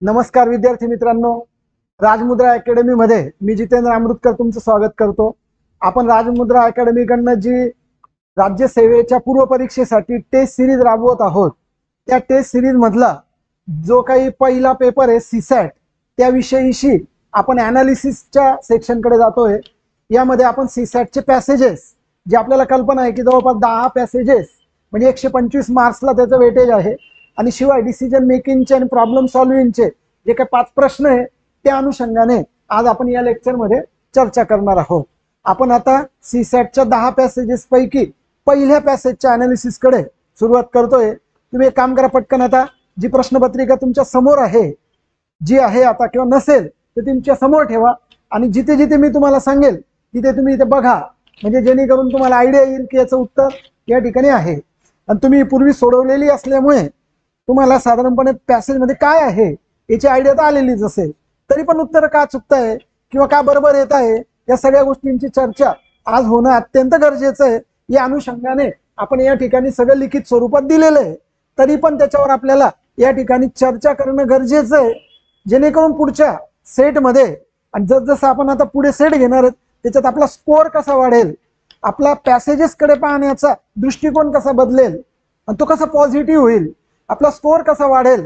नमस्कार विद्यार्थी मित्रांनो, राजमुद्रा अकॅडमी मध्ये मी जितेंद्र अमृतकर तुमचं स्वागत करतो। आपण राजमुद्रा अकॅडमी कडनं जी राज्य सेवेच्या पूर्व परीक्षेसाठी टेस्ट सिरीज राबवत आहोत, त्या टेस्ट सिरीज मधला जो काही पहिला पेपर आहे सीसॅट, त्याविषयीशी आपण ॲनालिसिसच्या सेक्शनकडे जातोय। यामध्ये आपण सीसॅटचे पॅसेजेस, जे आपल्याला कल्पना आहे की जवळपास 10 पॅसेजेस म्हणजे 125 मार्क्सला त्याचं वेटेज आहे, आणि शिवाय डिसिजन मेकिंगचे आणि प्रॉब्लेम सॉल्व्हिंगचे जे काही 5 प्रश्न आहे त्या अनुषंगाने आज आपण या लेक्चर मध्ये चर्चा करणार आहोत। आपण आता सीसॅटच्या 10 पॅसेजेस पैकी पहिल्या पॅसेजच्या ॲनालिसिस कडे सुरुवात करतोय। तुम्ही एक काम करा, पटकन आता जी प्रश्नपत्रिका तुमच्या समोर आहे, जी आहे आता किंवा नसेल तर तुमच्या समोर ठेवा, आणि जिथे जिथे मी तुम्हाला सांगेल तिथे तुम्ही इथे बघा, म्हणजे जेणेकरून तुम्हाला आयडिया येईल की याचं उत्तर या ठिकाणी आहे। आणि तुम्ही पूर्वी सोडवलेली असल्यामुळे तुम्हाला साधारणपणे पॅसेज मध्ये काय आहे याची आयडिया तर आलेलीच असेल, तरी पण उत्तर का चुकताय किंवा का बरोबर येत आहे या सगळ्या गोष्टींची चर्चा आज होणं अत्यंत गरजेचं आहे। या अनुषंगाने आपण या ठिकाणी सगळं लिखित स्वरूपात दिलेलं आहे, तरी पण त्याच्यावर आपल्याला या ठिकाणी चर्चा करणं गरजेचं आहे, जेणेकरून पुढच्या सेट मध्ये आणि जसं आपण आता पुढे सेट घेणार आहोत त्याच्यात आपला स्कोअर कसा वाढेल, आपला पॅसेजेस कडे पाहण्याचा दृष्टिकोन कसा बदलेल आणि तो कसा पॉझिटिव्ह होईल, आपला स्कोअर कसा वाढेल,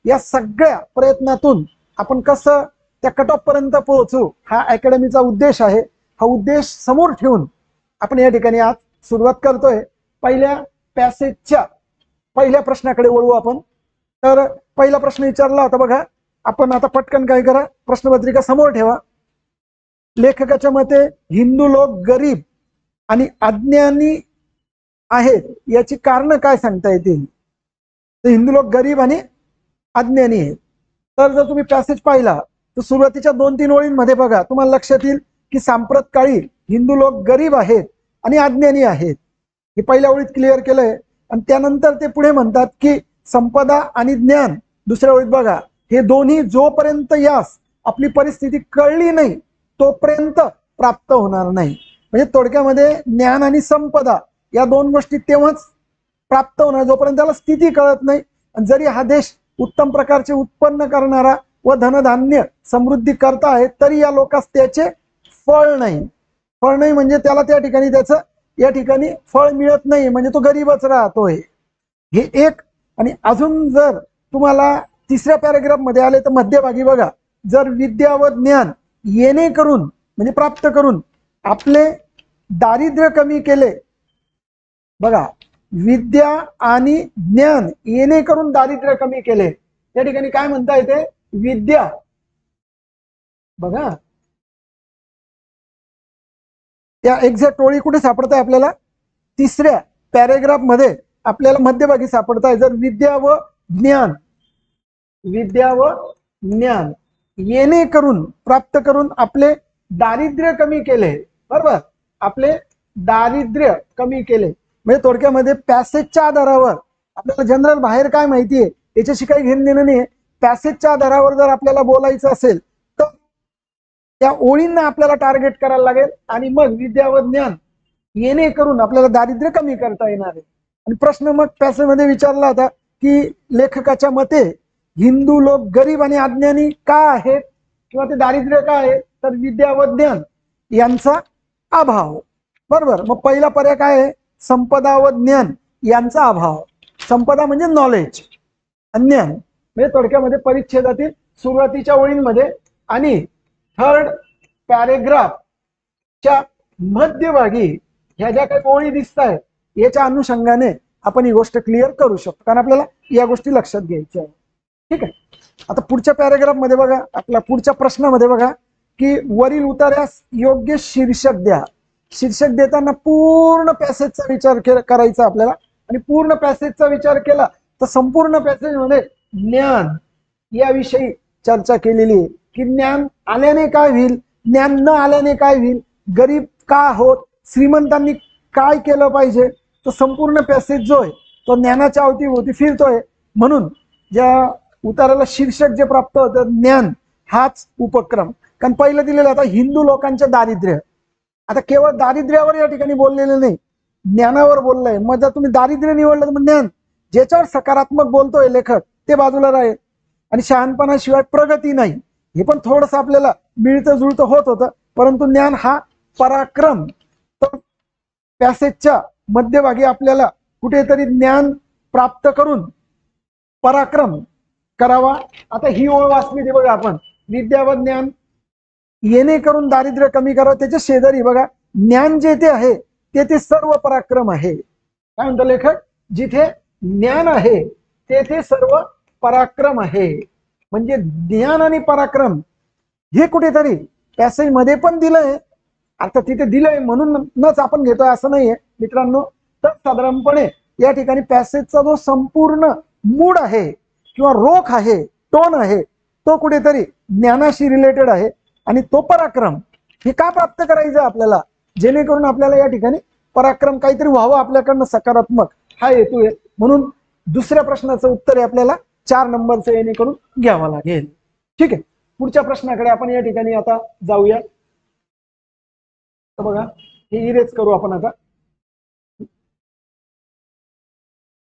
या सगळ्या प्रयत्नातून आपण कसं त्या कट ऑफ पर्यंत पोहोचू हा अकॅडमीचा उद्देश आहे। हा उद्देश समोर ठेवून आपण या ठिकाणी आज सुरुवात करतोय। पहिल्या पॅसेजच्या पहिल्या प्रश्नाकडे वळू आपण। तर पहिला प्रश्न विचारला होता बघा, आपण आता पटकन काय करा, प्रश्नपत्रिका समोर ठेवा। लेखकाच्या मते हिंदू लोक गरीब आणि अज्ञानी आहेत, याची कारण काय सांगता येतील? तर हिंदू लोक गरीब आणि अज्ञानी आहेत। तर जर तुम्ही पॅसेज पाहिला तर सुरुवातीच्या 2-3 ओळींमध्ये बघा, तुम्हाला लक्षात येईल की सांप्रत काळी हिंदू लोक गरीब आहेत आणि अज्ञानी आहेत, हे पहिल्या ओळीत क्लिअर केलंय। आणि त्यानंतर ते पुढे म्हणतात की संपदा आणि ज्ञान, दुसऱ्या ओळीत बघा, हे दोन्ही जोपर्यंत यास आपली परिस्थिती कळली नाही तोपर्यंत प्राप्त होणार नाही। म्हणजे थोडक्यामध्ये ज्ञान आणि संपदा या दोन गोष्टी तेव्हाच प्राप्त होणार जोपर्यंत त्याला स्थिती कळत नाही। आणि जरी हा देश उत्तम प्रकारचे उत्पन्न करणारा व धनधान्य समृद्धी करता आहे, तरी या लोकांस त्याचे फळ नाही। फळ नाही म्हणजे त्याला त्या ठिकाणी त्याचं या ठिकाणी फळ मिळत नाही, म्हणजे तो गरीबच राहतोय, हे एक। आणि अजून जर तुम्हाला तिसऱ्या पॅराग्राफ मध्ये आले तर मध्यभागी बघा, जर विद्या व ज्ञान येणे करून म्हणजे प्राप्त करून आपले दारिद्र्य कमी केले, बघा, विद्या आणि ज्ञान येणे करून दारिद्र्य कमी केले, या ठिकाणी काय म्हणता येते? विद्या, बघा या एक्झॅक्ट ओळी कुठे सापडताय आपल्याला? तिसऱ्या पॅराग्राफ मध्ये आपल्याला मध्यभागी सापडताय। जर विद्या व ज्ञान, विद्या व ज्ञान येणे करून प्राप्त करून आपले दारिद्र्य कमी केले, बरोबर, आपले दारिद्र्य कमी केले। म्हणजे थोडक्यामध्ये पॅसेजच्या आधारावर आपल्याला जनरल बाहेर काय माहिती आहे याच्याशी काही घेणं देणं नाही। पॅसेजच्या आधारावर जर आपल्याला बोलायचं असेल तर त्या ओळींना आपल्याला टार्गेट करायला लागेल, आणि मग विद्या व ज्ञान येणे करून आपल्याला दारिद्र्य कमी करता येणार आहे। आणि प्रश्न मग पॅसेज मध्ये विचारला होता की लेखकाच्या मते हिंदू लोक गरीब आणि अज्ञानी का आहेत किंवा ते दारिद्र्य का आहे? तर विद्या व ज्ञान यांचा अभाव, बरोबर। मग पहिला पर्याय काय आहे? संपदा व ज्ञान यांचा अभाव। संपदा म्हणजे नॉलेज, ज्ञान म्हणजे थोडक्यामध्ये परिच्छेदातील सुरुवातीच्या ओळींमध्ये आणि थर्ड पॅरेग्राफच्या मध्यभागी ह्या ज्या काही ओळी दिसत आहेत याच्या अनुषंगाने आपण ही गोष्ट क्लिअर करू शकतो, कारण आपल्याला या गोष्टी लक्षात घ्यायच्या आहेत। ठीक आहे, आता पुढच्या पॅराग्राफ मध्ये बघा, आपल्या पुढच्या प्रश्नामध्ये बघा की वरील उतार्यास योग्य शीर्षक द्या। शीर्षक देताना पूर्ण पॅसेजचा विचार करायचा आपल्याला, आणि पूर्ण पॅसेजचा विचार केला तर संपूर्ण पॅसेज मध्ये ज्ञान याविषयी चर्चा केलेली आहे की ज्ञान आल्याने काय होईल, ज्ञान न आल्याने काय होईल, गरीब का आहोत, श्रीमंतांनी काय केलं पाहिजे। तो संपूर्ण पॅसेज जो आहे तो ज्ञानाच्या अवतीभोवती फिरतोय। म्हणून ज्या उताराला शीर्षक जे प्राप्त होतं ज्ञान हाच उपक्रम, कारण पहिलं दिलेलं आता हिंदू लोकांचे दारिद्र्य, आता केवळ दारिद्र्यावर या ठिकाणी बोललेलं नाही, ज्ञानावर बोललंय। मग जर तुम्ही दारिद्र्य निवडलं तर ज्ञान, ज्याच्यावर सकारात्मक बोलतोय लेखक ते बाजूला राहील, आणि शहाणपणाशिवाय प्रगती नाही. हे पण थोडंसं आपल्याला मिळतं जुळतं होत होतं, परंतु ज्ञान हा पराक्रम. तर पॅसेजच्या मध्यभागी आपल्याला कुठेतरी ज्ञान प्राप्त करून पराक्रम करावा. आता ही ओळ वाचली ती बघा आपण, विद्या व ज्ञान येणे करून दारिद्र्य कमी करावं. त्याच्या शेजारी बघा, ज्ञान जेथे आहे तेथे सर्व पराक्रम आहे. काय म्हणतो लेखक? जिथे ज्ञान आहे तेथे सर्व पराक्रम आहे. म्हणजे ज्ञान आणि पराक्रम हे कुठेतरी पॅसेज मध्ये पण दिलंय. आता तिथे दिलंय म्हणूनच आपण घेतोय असं नाहीये मित्रांनो. तर साधारणपणे या ठिकाणी पॅसेजचा जो संपूर्ण मूड आहे किंवा रोख आहे, टोन आहे, तो कुठेतरी ज्ञानाशी रिलेटेड आहे. आणि तो पराक्रम हे का प्राप्त करायचं आपल्याला, जेणेकरून आपल्याला या ठिकाणी पराक्रम काहीतरी व्हावं आपल्याकडनं सकारात्मक, हा हेतू आहे. म्हणून दुसऱ्या प्रश्नाचं उत्तर आहे आपल्याला 4 नंबरचं येणेकरून घ्यावं लागेल. ठीक आहे, पुढच्या प्रश्नाकडे आपण या ठिकाणी आता जाऊया. बघा, हे इरेज करू आपण आता.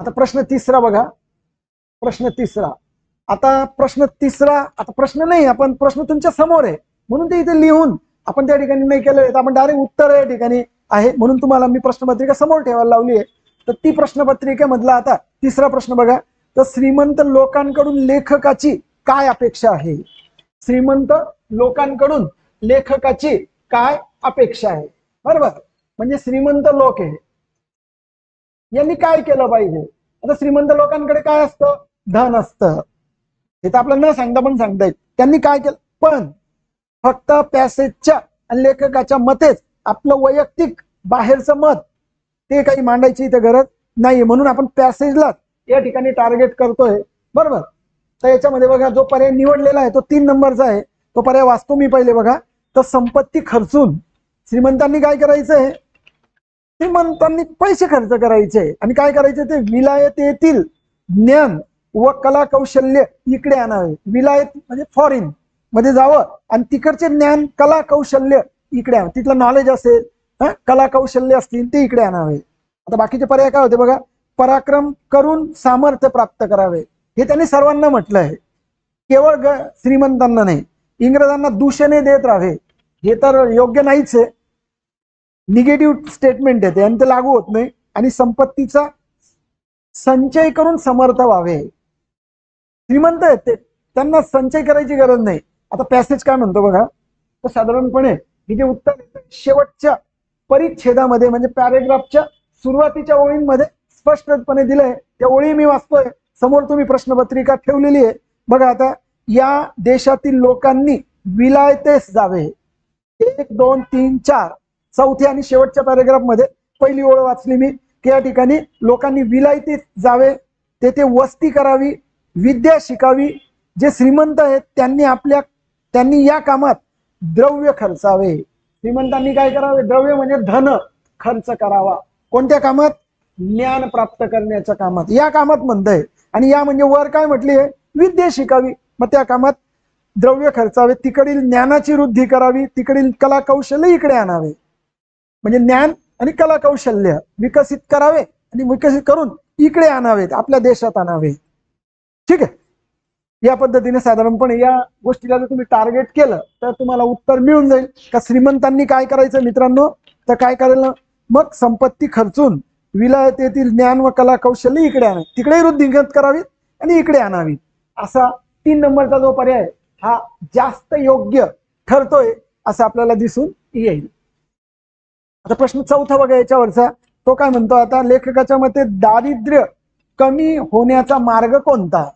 आता प्रश्न तिसरा बघा, प्रश्न तिसरा. आता प्रश्न तिसरा, आता प्रश्न नाही, आपण प्रश्न तुमच्या समोर आहे म्हणून ते इथे लिहून आपण त्या ठिकाणी नाही केलं, आपण डायरेक्ट उत्तर या ठिकाणी आहे म्हणून तुम्हाला मी प्रश्नपत्रिका समोर ठेवायला लावली आहे. तर ती प्रश्नपत्रिकेमधला आता तिसरा प्रश्न बघा. तर श्रीमंत लोकांकडून लेखकाची काय अपेक्षा आहे? श्रीमंत लोकांकडून लेखकाची काय अपेक्षा आहे? बरोबर, म्हणजे श्रीमंत लोक आहे, यांनी काय केलं पाहिजे? आता श्रीमंत लोकांकडे काय असतं? धन असतं. हे तर आपल्याला न सांगता पण सांगता येईल त्यांनी काय केलं. पण फक्त पॅसेजच्या आणि लेखकाच्या मतेच आपलं वैयक्तिक बाहेरचं मत ते काही मांडायची इथे गरज नाही. म्हणून आपण पॅसेजला या ठिकाणी टार्गेट करतोय. बरोबर, तर याच्यामध्ये बघा, जो पर्याय निवडलेला आहे तो 3 नंबरचा आहे. तो पर्याय वाचतो मी पहिले बघा. तर संपत्ती खर्चून श्रीमंतांनी काय करायचंय? श्रीमंतांनी पैसे खर्च करायचे आणि काय करायचे? ते विलायतेतील ज्ञान व कला कौशल्य इकडे आणावे. विलायत म्हणजे फॉरेन मध्ये जावं आणि तिकडचे ज्ञान कला कौशल्य इकडे आणावे. तिथलं नॉलेज असेल, कला कौशल्य असतील ते इकडे आणावे. आता बाकीचे पर्याय काय होते बघा? पराक्रम करून सामर्थ्य प्राप्त करावे, हे त्यांनी सर्वांना म्हटलं आहे, केवळ श्रीमंतांना नाही. इंग्रजांना दूषणे देत राहावे, हे तर योग्य नाहीच आहे, निगेटिव्ह स्टेटमेंट आहे ते आणि ते लागू होत नाही. आणि संपत्तीचा संचय करून समर्थ व्हावे. श्रीमंत आहेत ते, त्यांना संचय करायची गरज नाही. आता पॅसेज काय म्हणतो बघा. तर साधारणपणे हे जे उत्तर शेवटच्या परिच्छेदामध्ये म्हणजे पॅरेग्राफच्या सुरुवातीच्या ओळींमध्ये स्पष्टपणे दिलंय. त्या ओळी मी वाचतोय, समोर तुम्ही प्रश्नपत्रिका ठेवलेली आहे बघा. आता या देशातील लोकांनी विलायतेस जावे. 1 2 3 4 चौथ्या आणि शेवटच्या पॅरेग्राफ मध्ये पहिली ओळ वाचली मी की या ठिकाणी लोकांनी विलायतेत जावे, तेथे वस्ती करावी, विद्या शिकावी. जे श्रीमंत आहेत त्यांनी या कामात द्रव्य खर्चावे. श्रीमंतांनी काय करावे? द्रव्य म्हणजे धन खर्च करावा. कोणत्या कामात? ज्ञान प्राप्त करण्याच्या कामात, या कामात म्हणतंय. आणि या म्हणजे वर काय म्हटली आहे? विद्या शिकावी, मग त्या कामात द्रव्य खर्चावे, तिकडील ज्ञानाची वृद्धी करावी, तिकडील कला कौशल्य इकडे आणावे. म्हणजे ज्ञान आणि कला कौशल्य विकसित करावे आणि विकसित करून इकडे आणावेत, आपल्या देशात आणावे. ठीक आहे, या पद्धतीने साधारणपणे या गोष्टीला जर तुम्ही टार्गेट केलं तर तुम्हाला उत्तर मिळून जाईल. का श्रीमंतांनी काय करायचं मित्रांनो? तर काय करायला? मग संपत्ती खर्चून विलायतेतील ज्ञान व कला कौशल्य इकडे आणावे, तिकडे वृद्धिंगत करावी आणि इकडे आणावी. असा 3 नंबरचा जो पर्याय हा जास्त योग्य ठरतोय असं आपल्याला दिसून येईल. आता प्रश्न चौथा बघा याच्यावरचा. तो काय म्हणतो? आता लेखकाच्या मते दारिद्र्य कमी होण्याचा मार्ग कोणता?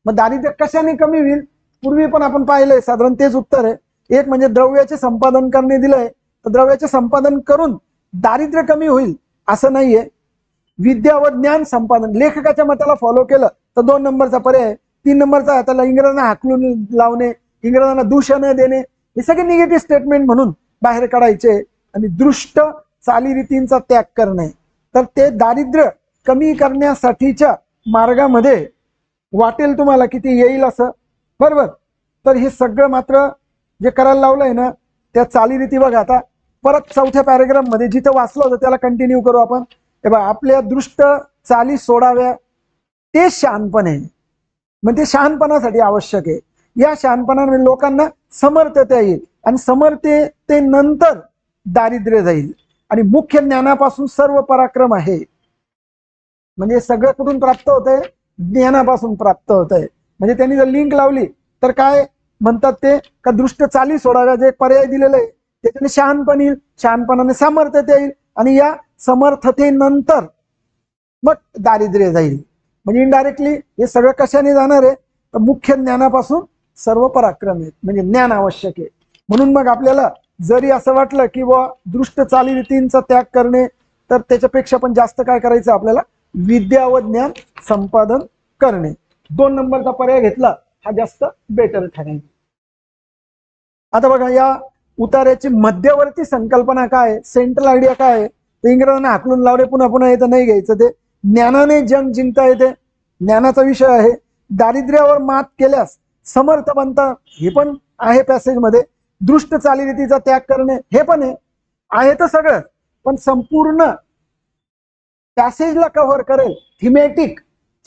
मग दारिद्र्य कशाने कमी होईल? पूर्वी पण आपण पाहिलंय, साधारण तेच उत्तर आहे. एक म्हणजे द्रव्याचे संपादन करणे दिलंय, तर द्रव्याचे संपादन करून दारिद्र्य कमी होईल असं नाहीये. विद्या व ज्ञान संपादन, लेखकाच्या मताला फॉलो केलं तर 2 नंबरचा पर्याय. 3 नंबरचा आहे त्याला इंग्रजांना हाकलून लावणे, इंग्रजांना दूषण देणे, हे सगळे निगेटिव्ह स्टेटमेंट म्हणून बाहेर काढायचे. आणि दृष्ट चालीरीतींचा त्याग करणे, तर ते दारिद्र्य कमी करण्यासाठीच्या मार्गामध्ये वाटेल तुम्हाला किती येईल असं. बरोबर, तर हे सगळं मात्र जे करायला लावलंय ना त्या चालीरीती बघा. आता परत चौथ्या पॅरेग्राफ मध्ये जिथं वाचलं होतं त्याला कंटिन्यू करू आपण. हे बघा, आपल्या दृष्ट चाली सोडाव्या ते शहाणपण आहे. मग ते शहाणपणासाठी आवश्यक आहे. या शहाणपणाने लोकांना समर्थता येईल आणि समर्थतेनंतर दारिद्र्य जाईल. आणि मुख्य ज्ञानापासून सर्व पराक्रम आहे. म्हणजे सगळं कुठून प्राप्त होत आहे? ज्ञानापासून प्राप्त होत आहे. म्हणजे त्यांनी जर लिंक लावली तर काय म्हणतात ते का दृष्ट चाली सोडाव्या, जे पर्याय दिलेलं आहे त्याच्याने शहाणपण येईल, शहाणपणाने समर्थता येईल आणि या समर्थतेनंतर मग दारिद्र्य जाईल. म्हणजे इनडायरेक्टली हे सगळं कशाने जाणार आहे? तर मुख्य ज्ञानापासून सर्व पराक्रम आहेत. म्हणजे ज्ञान आवश्यक आहे. म्हणून मग आपल्याला जरी असं वाटलं की बुवा दृष्ट चालीरीतींचा त्याग करणे, तर त्याच्यापेक्षा पण जास्त काय करायचं आपल्याला? विद्या व ज्ञान संपादन करणे. 2 नंबरचा पर्याय घेतला हा जास्त बेटर ठरेल. आता बघा या उतार्याची मध्यवर्ती संकल्पना काय, सेंट्रल आयडिया काय? ते इंग्रजांना हाकलून लावले, पुन्हा पुन्हा येतं नाही घ्यायचं. ते ज्ञानाने जग जिंकता येते, ज्ञानाचा विषय आहे. दारिद्र्यावर मात केल्यास समर्थ बनता, हे पण आहे पॅसेज मध्ये. दृष्ट चालीरीतीचा त्याग करणे हे पण आहे तर सगळं, पण संपूर्ण पॅसेजला कव्हर करेल, थीमॅटिक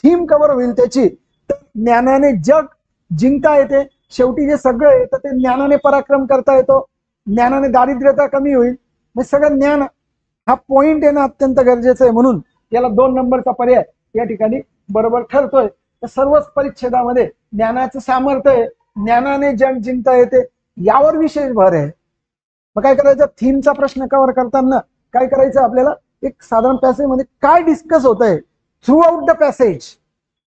थीम कव्हर होईल त्याची. तर ज्ञानाने जग जिंकता येते. शेवटी जे सगळं आहे तर ते ज्ञानाने पराक्रम करता येतो, ज्ञानाने दारिद्र्यता कमी होईल. मग सगळं ज्ञान हा पॉइंट आहे ना, अत्यंत गरजेचं आहे. म्हणून याला 2 नंबरचा पर्याय या ठिकाणी बरोबर ठरतोय. तर सर्वच परिच्छेदामध्ये ज्ञानाचं सामर्थ्य आहे, ज्ञानाने जग जिंकता येते, यावर विशेष भर आहे. मग काय करायचं? थीमचा प्रश्न कव्हर करताना काय करायचं आपल्याला? एक साधारण पॅसेज मध्ये काय डिस्कस होत आहे थ्रू आउट द पॅसेज,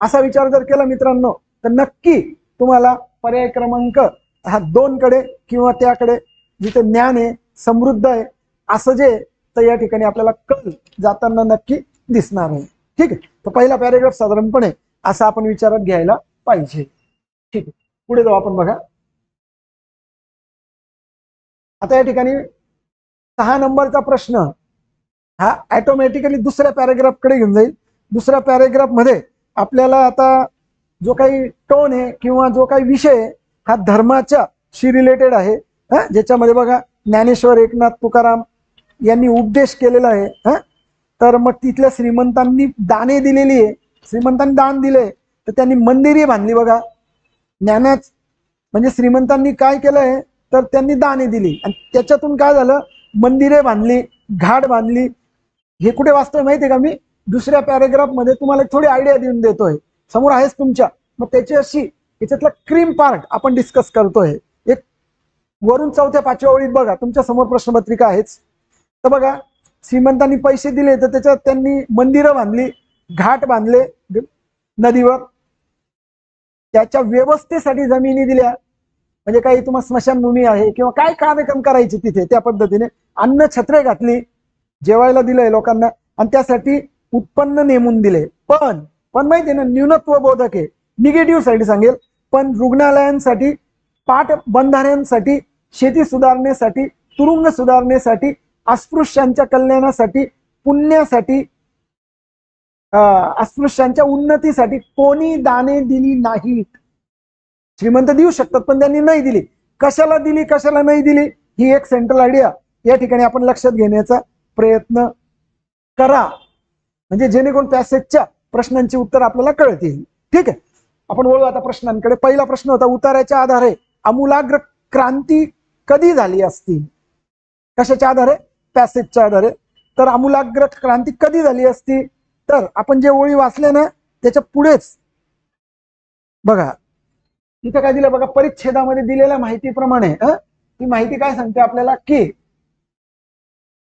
असा विचार जर केला मित्रांनो, तर नक्की तुम्हाला पर्याय क्रमांक हा 2 कडे किंवा त्याकडे जिथे ज्ञान आहे, समृद्ध आहे असं जे, तर या ठिकाणी आपल्याला कल जाताना नक्की दिसणार आहे. ठीक आहे. तर पहिला पॅरेग्राफ साधारणपणे असा आपण विचारात घ्यायला पाहिजे. ठीक आहे, पुढे जाऊ आपण. बघा आता या ठिकाणी 6 नंबरचा प्रश्न हा ऑटोमॅटिकली दुसऱ्या पॅरेग्राफ कडे घेऊन जाईल. दुसऱ्या पॅरेग्राफ मध्ये आपल्याला आता जो काही टोन आहे किंवा जो काही विषय आहे हा धर्माच्या शी रिलेटेड आहे. ज्याच्यामध्ये बघा ज्ञानेश्वर एकनाथ तुकाराम यांनी उपदेश केलेला आहे. तर मग तिथल्या श्रीमंतांनी दाने दिलेली आहे, श्रीमंतांनी दान दिले तर त्यांनी मंदिरे बांधली. बघा ज्ञानाच म्हणजे श्रीमंतांनी काय केलंय तर त्यांनी दाने दिली आणि त्याच्यातून काय झालं? मंदिरे बांधली, घाट बांधली. हे कुठे वाचतोय माहितीये का? मी दुसऱ्या पॅरेग्राफ मध्ये तुम्हाला थोडी आयडिया देऊन देतोय, समोर आहेच तुमच्या. मग त्याची अशी याच्यातला क्रीम पार्ट आपण डिस्कस करतोय. एक वरून 4थ्या-5व्या ओळीत बघा तुमच्या समोर प्रश्नपत्रिका आहेच. तर बघा श्रीमंतांनी पैसे दिले तर त्याच्यात त्यांनी मंदिरं बांधली, घाट बांधले नदीवर, त्याच्या व्यवस्थेसाठी जमिनी दिल्या. म्हणजे काही तुम्हाला स्मशानभूमी आहे किंवा काय कार्यक्रम करायचे तिथे, त्या पद्धतीने अन्न छत्रे घातली, जेवायला दिलंय लोकांना आणि त्यासाठी उत्पन्न नेमून दिले. पण माहितीये ना, न्यूनत्व बोधक आहे, निगेटिव्ह साठी सांगेल. पण रुग्णालयांसाठी, पाटबंधाऱ्यांसाठी, शेती सुधारण्यासाठी, तुरुंग सुधारण्यासाठी, अस्पृश्यांच्या कल्याणासाठी, पुण्यासाठी, अस्पृश्यांच्या उन्नतीसाठी कोणी दाने दिली नाहीत. श्रीमंत देऊ शकतात पण त्यांनी नाही दिली. कशाला दिली, कशाला नाही दिली, ही एक सेंट्रल आयडिया या ठिकाणी आपण लक्षात घेण्याचा प्रयत्न करा, म्हणजे जेणेकरून पॅसेजच्या प्रश्नांची उत्तर आपल्याला कळतील. ठीक आहे, आपण वळू आता प्रश्नांकडे. पहिला प्रश्न होता, उतार्याच्या आधारे आमूलाग्र क्रांती कधी झाली असती? कशाच्या आधारे? पॅसेजच्या आधारे. तर आमूलाग्र क्रांती कधी झाली असती? तर आपण जे ओळी वाचल्या ना त्याच्या पुढेच बघा इथे काय दिलं बघा, परिच्छेदामध्ये दिलेल्या माहितीप्रमाणे ती माहिती काय सांगते आपल्याला की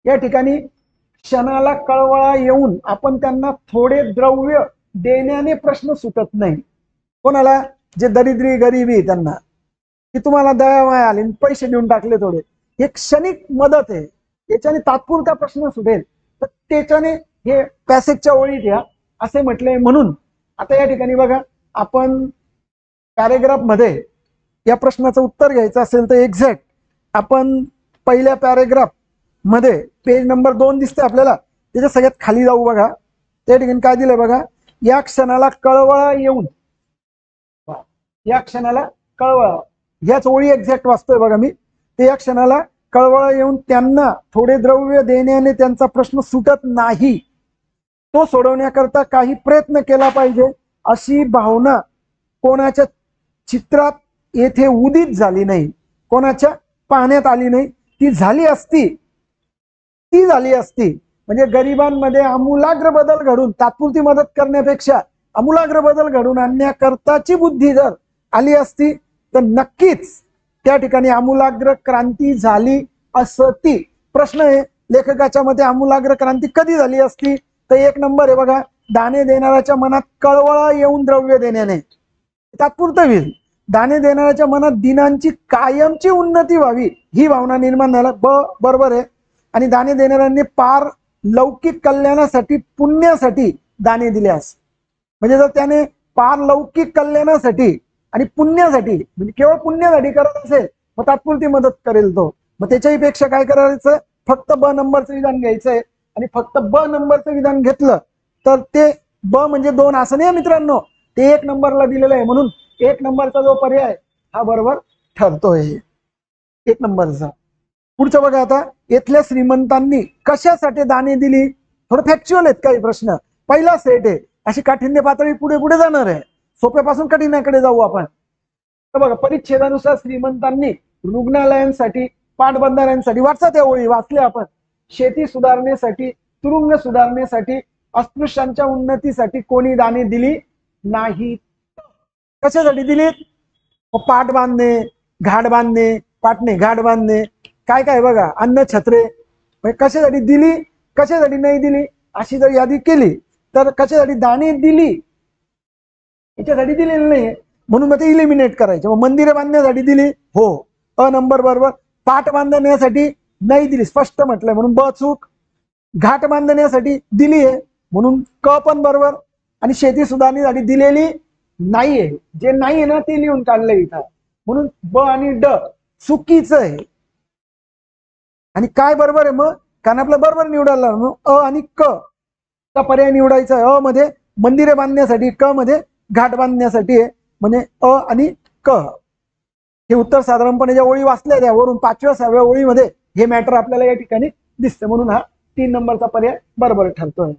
या ठिकाणी क्षणाला कळवळा येऊन आपण त्यांना थोडे द्रव्य देण्याने प्रश्न सुटत नाही. कोणाला? जे दरिद्री गरिबी त्यांना, की तुम्हाला दया माया आली पैसे देऊन टाकले थोडे, हे क्षणिक मदत आहे, याच्याने तात्पुरता प्रश्न सुटेल. तर त्याच्याने हे पॅसेजच्या ओळीत या असे म्हटले. म्हणून आता या ठिकाणी बघा, आपण पॅरेग्राफ मध्ये या प्रश्नाचं उत्तर घ्यायचं असेल तर एक्झॅक्ट आपण पहिल्या पॅरेग्राफ मध्ये पेज नंबर 2 दिसते आपल्याला, त्याच्या सगळ्यात खाली जाऊ. बघा त्या ठिकाणी काय दिलंय बघा, या क्षणाला कळवळा येऊन, या क्षणाला कळवळा, याच ओळी एक्झॅक्ट वाचतोय बघा मी. ते या क्षणाला कळवळा येऊन त्यांना थोडे द्रव्य देण्याने त्यांचा प्रश्न सुटत नाही, तो सोडवण्याकरता काही प्रयत्न केला पाहिजे अशी भावना कोणाच्या चित्रात येथे उदित झाली नाही, कोणाच्या पाहण्यात आली नाही. ती झाली असती म्हणजे गरिबांमध्ये आमूलाग्र बदल घडून तात्पुरती मदत करण्यापेक्षा आमूलाग्र बदल घडून आणण्याकरताची बुद्धी जर आली असती तर नक्कीच त्या ठिकाणी आमूलाग्र क्रांती झाली असती. प्रश्न आहे, लेखकाच्या मते आमूलाग्र क्रांती कधी झाली असती? तर 1 नंबर आहे बघा, दाणे देणाऱ्याच्या मनात कळवळा येऊन द्रव्य देण्याने. तात्पुरतं होईल. दाणे देणाऱ्याच्या मनात दिनांची कायमची उन्नती व्हावी ही भावना निर्माण झाला, बरोबर आहे. आणि दाणे देणाऱ्यांनी पार लौकिक कल्याणासाठी पुण्यासाठी दाणे दिल्यास, म्हणजे जर त्याने पार लौकिक कल्याणासाठी आणि पुण्यासाठी म्हणजे केवळ पुण्यासाठी करत असेल मग तात्पुरती मदत करेल तो. मग त्याच्याही पेक्षा काय करायचं, फक्त ब नंबरचं विधान घ्यायचंय. आणि फक्त ब नंबरचं विधान घेतलं तर ते ब म्हणजे 2 असं नाही मित्रांनो, ते 1 नंबरला दिलेलं आहे. म्हणून 1 नंबरचा जो पर्याय हा बरोबर ठरतोय 1 नंबरचा. पुढचं बघा आता, इथल्या श्रीमंतांनी कशासाठी दाने दिली? थोडं फॅक्च्युअल आहेत काही प्रश्न. पहिला सेट आहे, अशी काठिण्य पातळी पुढे पुढे जाणार आहे, सोप्यापासून कठीणाकडे जाऊ आपण. तर बघा, परिच्छेदानुसार श्रीमंतांनी रुग्णालयांसाठी, पाटबंधाऱ्यांसाठी, वाचा त्या ओळी वाचल्या आपण, शेती सुधारण्यासाठी, तुरुंग सुधारण्यासाठी, अस्पृश्यांच्या उन्नतीसाठी कोणी दाने दिली नाही. कशासाठी दिलीत? पाट बांधणे, घाट बांधणे, पाटणे घाट बांधणे, काय काय बघा, अन्न छत्रे. कशासाठी दिली, कशासाठी नाही दिली अशी जर यादी केली तर कशासाठी दाणे दिली याच्यासाठी दिलेली नाही, म्हणून मग ते इलिमिनेट करायचे. मग मंदिरे बांधण्यासाठी दिली, हो, अ नंबर बरोबर. पाट बांधण्यासाठी नाही दिली, स्पष्ट म्हटलंय, म्हणून ब चूक. घाट बांधण्यासाठी दिली आहे म्हणून क पण बरोबर. आणि शेती सुधारण्यासाठी दिलेली नाहीये, जे नाहीये ना ते लिहून काढलंय इथं, म्हणून ब आणि ड चुकीचं आहे. आणि काय बरोबर आहे मग, कारण आपलं बरोबर निवडायला मग अ आणि क चा पर्याय निवडायचा आहे. अ मध्ये मंदिरे बांधण्यासाठी, क मध्ये घाट बांधण्यासाठी आहे, म्हणजे अ आणि क. हे उत्तर साधारणपणे ज्या ओळी वाचल्या त्यावरून 5व्या 6व्या ओळीमध्ये हे मॅटर आपल्याला या ठिकाणी दिसते, म्हणून हा 3 नंबरचा पर्याय बरोबर ठरतोय.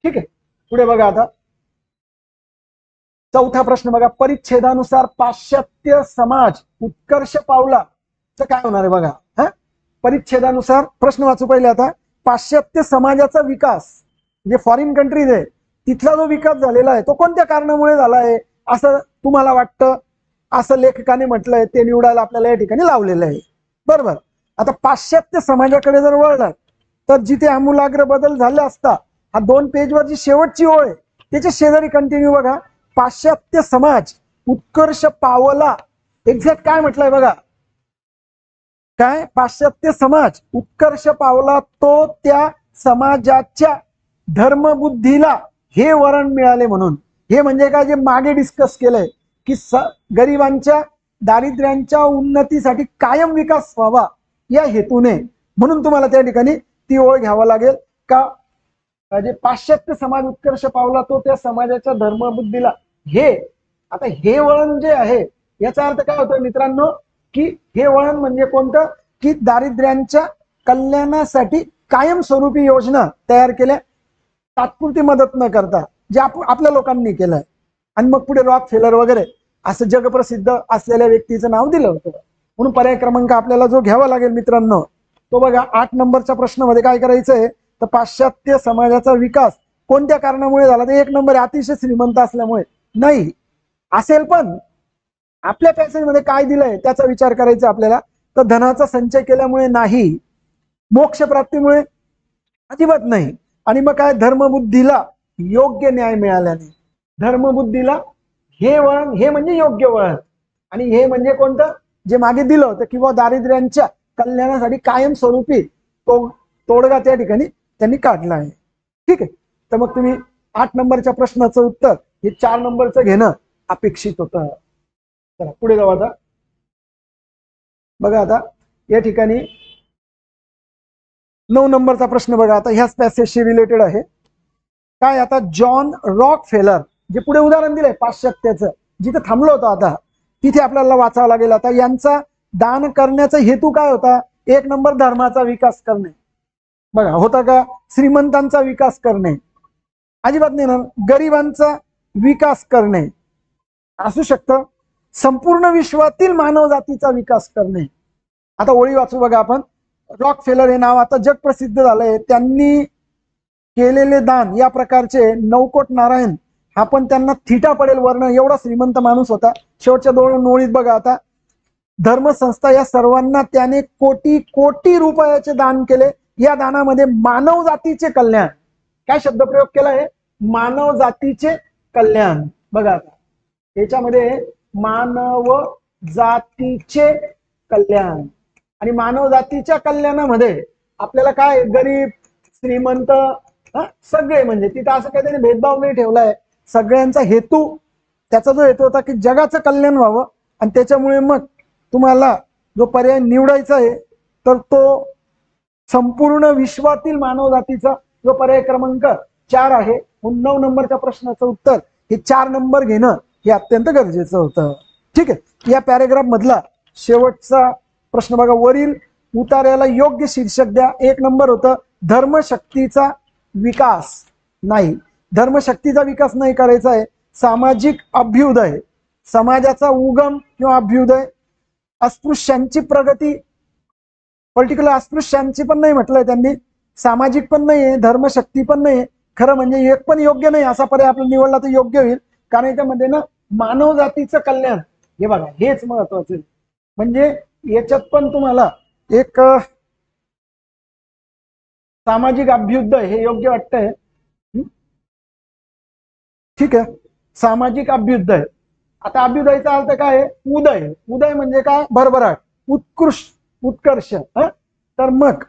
ठीक आहे, पुढे बघा आता चौथा प्रश्न बघा, परिच्छेदानुसार पाश्चात्य समाज उत्कर्ष पावला तर काय होणार आहे बघा. परिच्छेदानुसार प्रश्न वाचू पहिले आता. पाश्चात्य समाजाचा विकास म्हणजे फॉरेन कंट्रीज आहे, तिथला जो विकास झालेला आहे तो कोणत्या कारणामुळे झाला आहे असं तुम्हाला वाटतं? असं लेखकाने म्हटलंय, ते निवडायला आपल्याला या ठिकाणी लावलेलं आहे. बरोबर. आता पाश्चात्य समाजाकडे जर वळलात तर जिथे आमूलाग्र बदल झाला असता, हा 2 पेजवरची शेवटची ओळ आहे त्याच्या शेजारी कंटिन्यू बघा, पाश्चात्य समाज उत्कर्ष पावला. एक्झॅक्ट काय म्हटलंय बघा, काय, पाश्चात्य समाज उत्कर्ष पावला तो त्या समाजाच्या धर्मबुद्धीला हे वरण मिळाले म्हणून. हे म्हणजे काय, जे मागे डिस्कस केलंय की गरिबांच्या, दारिद्र्यांच्या उन्नतीसाठी कायम विकास व्हावा या हेतूने, म्हणून तुम्हाला त्या ठिकाणी ती ओळ घ्यावा लागेल का, जे पाश्चात्य समाज उत्कर्ष पावला तो त्या समाजाच्या धर्मबुद्धीला. हे आता हे वळण जे आहे याचा अर्थ काय होतो मित्रांनो, की हे वळण म्हणजे कोणतं, की दारिद्र्यांच्या कल्याणासाठी कायमस्वरूपी योजना तयार केल्या, तात्पुरती मदत न करता, जे आपल्या लोकांनी केलंय. आणि मग पुढे रॉकफेलर वगैरे असं जगप्रसिद्ध असलेल्या व्यक्तीचं नाव दिलं होतं. म्हणून पर्याय क्रमांक आपल्याला जो घ्यावा लागेल मित्रांनो तो बघा, 8 नंबरच्या प्रश्नामध्ये काय करायचंय, तर पाश्चात्य समाजाचा विकास कोणत्या कारणामुळे झाला? तर 1 नंबर अतिशय श्रीमंत असल्यामुळे नाही, असेल पण आपल्या पॅसेजमध्ये काय दिलंय त्याचा विचार करायचा आपल्याला. तर धनाचा संचय केल्यामुळे नाही, मोक्ष प्राप्तीमुळे अजिबात नाही, आणि मग काय, धर्मबुद्धीला योग्य न्याय मिळाल्याने. धर्मबुद्धीला हे वळण, हे म्हणजे योग्य वळण, आणि हे म्हणजे कोणतं, जे मागे दिलं होतं किंवा दारिद्र्यांच्या कल्याणासाठी कायमस्वरूपी तोडगा त्या ठिकाणी त्यांनी काढला आहे. ठीक आहे, तर मग तुम्ही 8 नंबरच्या प्रश्नाचं उत्तर हे 4 नंबरचं घेणं अपेक्षित होतं. चला पुढे जाऊ आता. बघा आता या ठिकाणी 9 नंबरचा प्रश्न बघा, आता ह्याच पॅसेजशी रिलेटेड आहे. काय, आता जॉन रॉकफेलर, जे पुढे उदाहरण दिलंय पाश्चात्याचं, जिथे थांबलो होतो आता तिथे आपल्याला वाचावं लागेल. आता यांचा दान करण्याचा हेतू काय होता? 1 नंबर धर्माचा विकास करणे. बघा, होता का? श्रीमंतांचा विकास करणे अजिबात नाही ना, गरिबांचा विकास करणे. असू शकतं संपूर्ण विश्वातील मानव जातीचा विकास करणे. आता ओळी वाचू बघा आपण. रॉक फेलर हे नाव आता जगप्रसिद्ध झालंय. त्यांनी केलेले दान या प्रकारचे नवकोट नारायण हा पण त्यांना थिटा पडेल वर्ण, एवढा श्रीमंत माणूस होता. शेवटच्या 2 ओळीत बघा आता. धर्मसंस्था या सर्वांना त्याने कोटी कोटी रुपयाचे दान केले. या दानामध्ये मानव जातीचे कल्याण, काय शब्दप्रयोग केला आहे, मानव जातीचे कल्याण. बघा आता याच्यामध्ये मानव जातीचे कल्याण आणि मानव जातीच्या कल्याणामध्ये आपल्याला काय गरीब श्रीमंत सगळे, म्हणजे तिथं असं काही त्याने भेदभाव नाही ठेवलाय. सगळ्यांचा हेतू, त्याचा जो हेतू होता की जगाचं कल्याण व्हावं. आणि त्याच्यामुळे मग तुम्हाला जो पर्याय निवडायचा आहे तर तो संपूर्ण विश्वातील मानव जातीचा जो पर्याय क्रमांक 4 आहे. 9 नंबरच्या प्रश्नाचं उत्तर हे 4 नंबर घेणं हे अत्यंत गरजेचं होतं. ठीक आहे. या पॅरेग्राफ मधला शेवटचा प्रश्न बघा. वरील उतार्याला योग्य शीर्षक द्या. 1 नंबर होतं धर्मशक्तीचा विकास नाही. धर्मशक्तीचा विकास नाही करायचा आहे. सामाजिक अभ्युदय, समाजाचा उगम किंवा अभ्युदय. अस्पृश्यांची प्रगती, पर्टिक्युलर अस्पृश्यांची पण नाही म्हटलंय त्यांनी, सामाजिक पण नाहीये, धर्मशक्ती पण नाही. खरं म्हणजे एक पण योग्य नाही असा पर्याय आपण निवडला तर योग्य होईल. कारण याच्यामध्ये ना मानव जातीचं कल्याण हे बघा हेच महत्वाचं आहे. म्हणजे याच्यात पण तुम्हाला एक सामाजिक अभ्युदय हे योग्य वाटतंय. ठीक आहे. सामाजिक अभ्युदय. आता अभ्युदयचा अर्थ काय आहे, उदय. उदय म्हणजे काय, भरभराट, उत्कृष्ट, उत्कर्ष. तर मग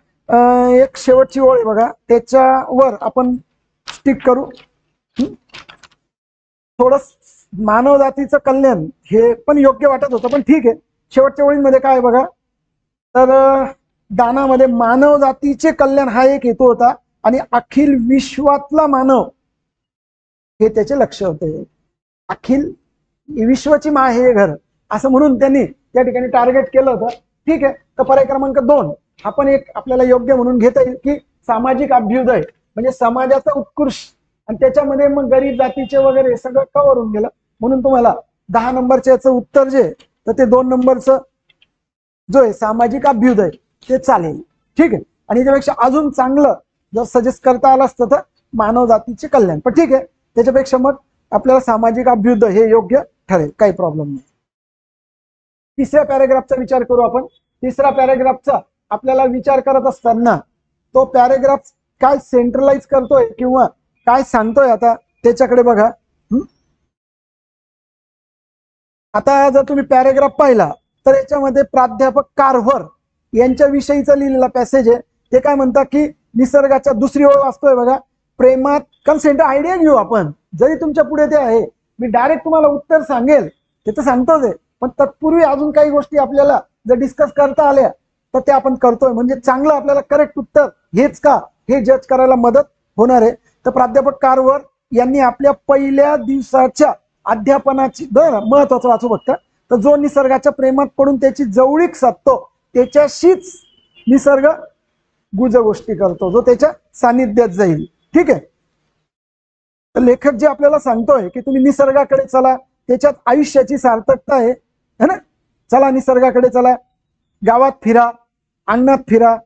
एक शेवटची ओळ आहे बघा, त्याच्यावर आपण स्टिक करू. थोडस मानव जातीचं कल्याण हे पण योग्य वाटत होतं पण ठीक आहे. शेवटच्या ओळींमध्ये काय बघा, तर दानामध्ये मानव जातीचे कल्याण हा एक हेतू होता आणि अखिल विश्वातला मानव हे त्याचे लक्ष होते. अखिल विश्वाची माय हे घर असं म्हणून त्यांनी त्या ठिकाणी टार्गेट केलं होतं. ठीक आहे. तर पर्याय क्रमांक 2 आपण एक आपल्याला योग्य म्हणून घेता येईल की सामाजिक अभ्युदय म्हणजे समाजाचा उत्कृष्ट आणि त्याच्यामध्ये मग गरीब जातीचे वगैरे सगळं कव्हर होऊन गेलं. म्हणून तुम्हाला 10 नंबरच्या याचं उत्तर जे तर ते 2 नंबरचं जो आहे सामाजिक अभ्युदय ते चालेल. ठीक आहे. आणि याच्यापेक्षा अजून चांगलं जर सजेस्ट करता आलं असतं तर मानव जातीचे कल्याण, पण ठीक आहे त्याच्यापेक्षा मग आपल्याला सामाजिक अभ्युदय हे योग्य ठरेल, काही प्रॉब्लेम नाही. तिसऱ्या पॅरेग्राफचा विचार करू आपण. तिसरा पॅरेग्राफचा आपल्याला विचार करत असताना तो पॅरेग्राफ काय सेंट्रलाइज करतोय किंवा काय सांगतोय आता त्याच्याकडे बघा. आता जर तुम्ही पॅरेग्राफ पाहिला तर याच्यामध्ये प्राध्यापक कारव्हर यांच्या विषयीचा लिहिलेला पॅसेज आहे. ते काय म्हणतात की निसर्गाच्या, दुसरी ओळ वाचतोय बघा, प्रेमात कन्सेंट. आयडिया घेऊ आपण, जरी तुमच्या पुढे ते आहे मी डायरेक्ट तुम्हाला उत्तर सांगेल ते तर सांगतोच आहे, पण तत्पूर्वी अजून काही गोष्टी आपल्याला जर डिस्कस करता आल्या तर ते आपण करतोय. म्हणजे चांगलं आपल्याला करेक्ट उत्तर हेच का हे जज करायला मदत होणार आहे. तर प्राध्यापक कारव्हर यांनी आपल्या पहिल्या दिवसाच्या अध्यापनाची महत्वाचं वाचू बघता. तर जो निसर्गाच्या प्रेमात पडून त्याची जवळीक साधतो त्याच्याशीच निसर्ग गुज गोष्टी करतो, जो त्याच्या सानिध्यात जाईल. ठीक आहे. तर लेखक जे आपल्याला सांगतोय की तुम्ही निसर्गाकडे चला, त्याच्यात आयुष्याची सार्थकता आहे है ना. चला निसर्गाकडे चला, गावात फिरा, अंगणात फिरा.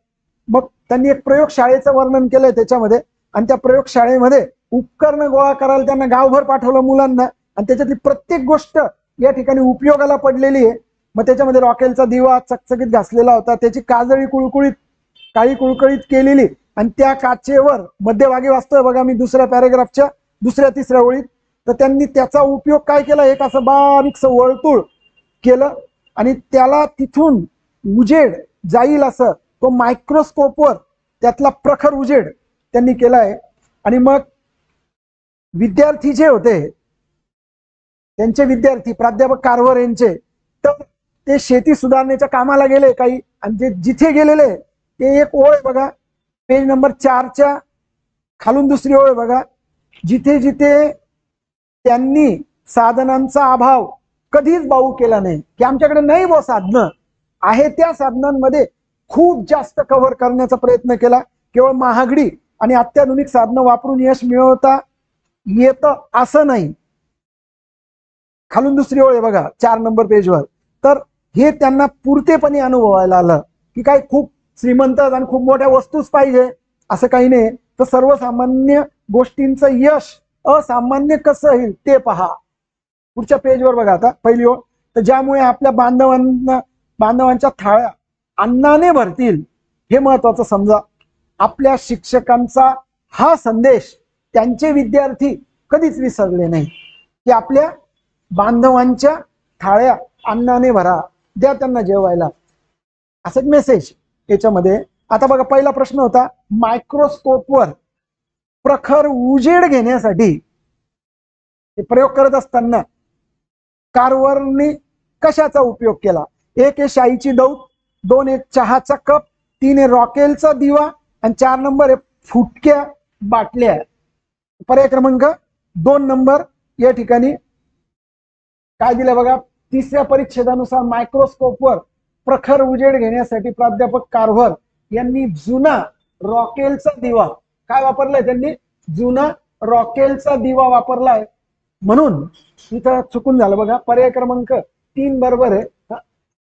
मग त्यांनी एक प्रयोगशाळेचं वर्णन केलंय त्याच्यामध्ये आणि त्या प्रयोगशाळेमध्ये उपकरण गोळा करायला त्यांना गावभर पाठवलं मुलांना आणि त्याच्यातली प्रत्येक गोष्ट या ठिकाणी उपयोगाला पडलेली आहे. मग त्याच्यामध्ये रॉकेलचा दिवा चकचकीत घासलेला होता, त्याची काजळी काळी कुळकुळीत केलेली आणि त्या काचेवर मध्यभागी वाचतोय बघा मी दुसऱ्या पॅरेग्राफच्या दुसऱ्या तिसऱ्या ओळीत. तर त्यांनी त्याचा उपयोग काय केला, एक असं बारीकसं वर्तुळ केलं आणि त्याला तिथून उजेड जाईल असं तो मायक्रोस्कोपवर त्यातला प्रखर उजेड त्यांनी केलाय. आणि मग विद्यार्थी जे होते त्यांचे विद्यार्थी प्राध्यापक कारव्हर यांचे, तर ते शेती सुधारण्याच्या कामाला गेले काही आणि जे जिथे गेलेले ते एक ओळ बघा पेज नंबर 4च्या खालून दुसरी ओळ बघा, जिथे जिथे त्यांनी साधनांचा अभाव कधीच बाऊ केला नाही की आमच्याकडे नाही बो साधनं आहे, त्या साधनांमध्ये खूप जास्त कव्हर करण्याचा प्रयत्न केला. केवळ महागडी आणि अत्याधुनिक साधनं वापरून यश मिळवता येतं असं नाही, खालून दुसरी ओळ आहे बघा 4 नंबर पेजवर. तर हे त्यांना पुरतेपणे अनुभवायला आलं की काय खूप श्रीमंत आणि खूप मोठ्या वस्तूच पाहिजे असं काही नाही. तर सर्वसामान्य गोष्टींचं यश असामान्य कसं होईल ते पहा. पुढच्या पेजवर बघा आता पहिली ओळ. तर ज्यामुळे आपल्या बांधवांच्या थाळ्या अन्नाने भरतील हे महत्वाचं समजा. आपल्या शिक्षकांचा हा संदेश त्यांचे विद्यार्थी कधीच विसरले नाही की आपल्या बांधवांच्या थाळ्या अन्नाने भरा, द्या त्यांना जेवायला, असंच मेसेज याच्यामध्ये. आता बघा पहिला प्रश्न होता मायक्रोस्कोपवर प्रखर उजेड घेण्यासाठी प्रयोग करत असताना कार्व्हरने कशाचा उपयोग केला. 1 आहे शाईची दौत, 2 आहे चहाचा कप, 3 आहे रॉकेलचा दिवा आणि 4 नंबर आहे फुटक्या बाटल्या. पर्याय क्रमांक 2 नंबर या ठिकाणी काय दिलं बघा. तिसऱ्या परिच्छेदानुसार मायक्रोस्कोपवर प्रखर उजेड घेण्यासाठी प्राध्यापक कार्व्हर यांनी जुना रॉकेलचा दिवा काय वापरलाय. त्यांनी जुना रॉकेलचा दिवा वापरलाय म्हणून इथं चुकून झालं बघा. पर्याय क्रमांक 3 बरोबर आहे.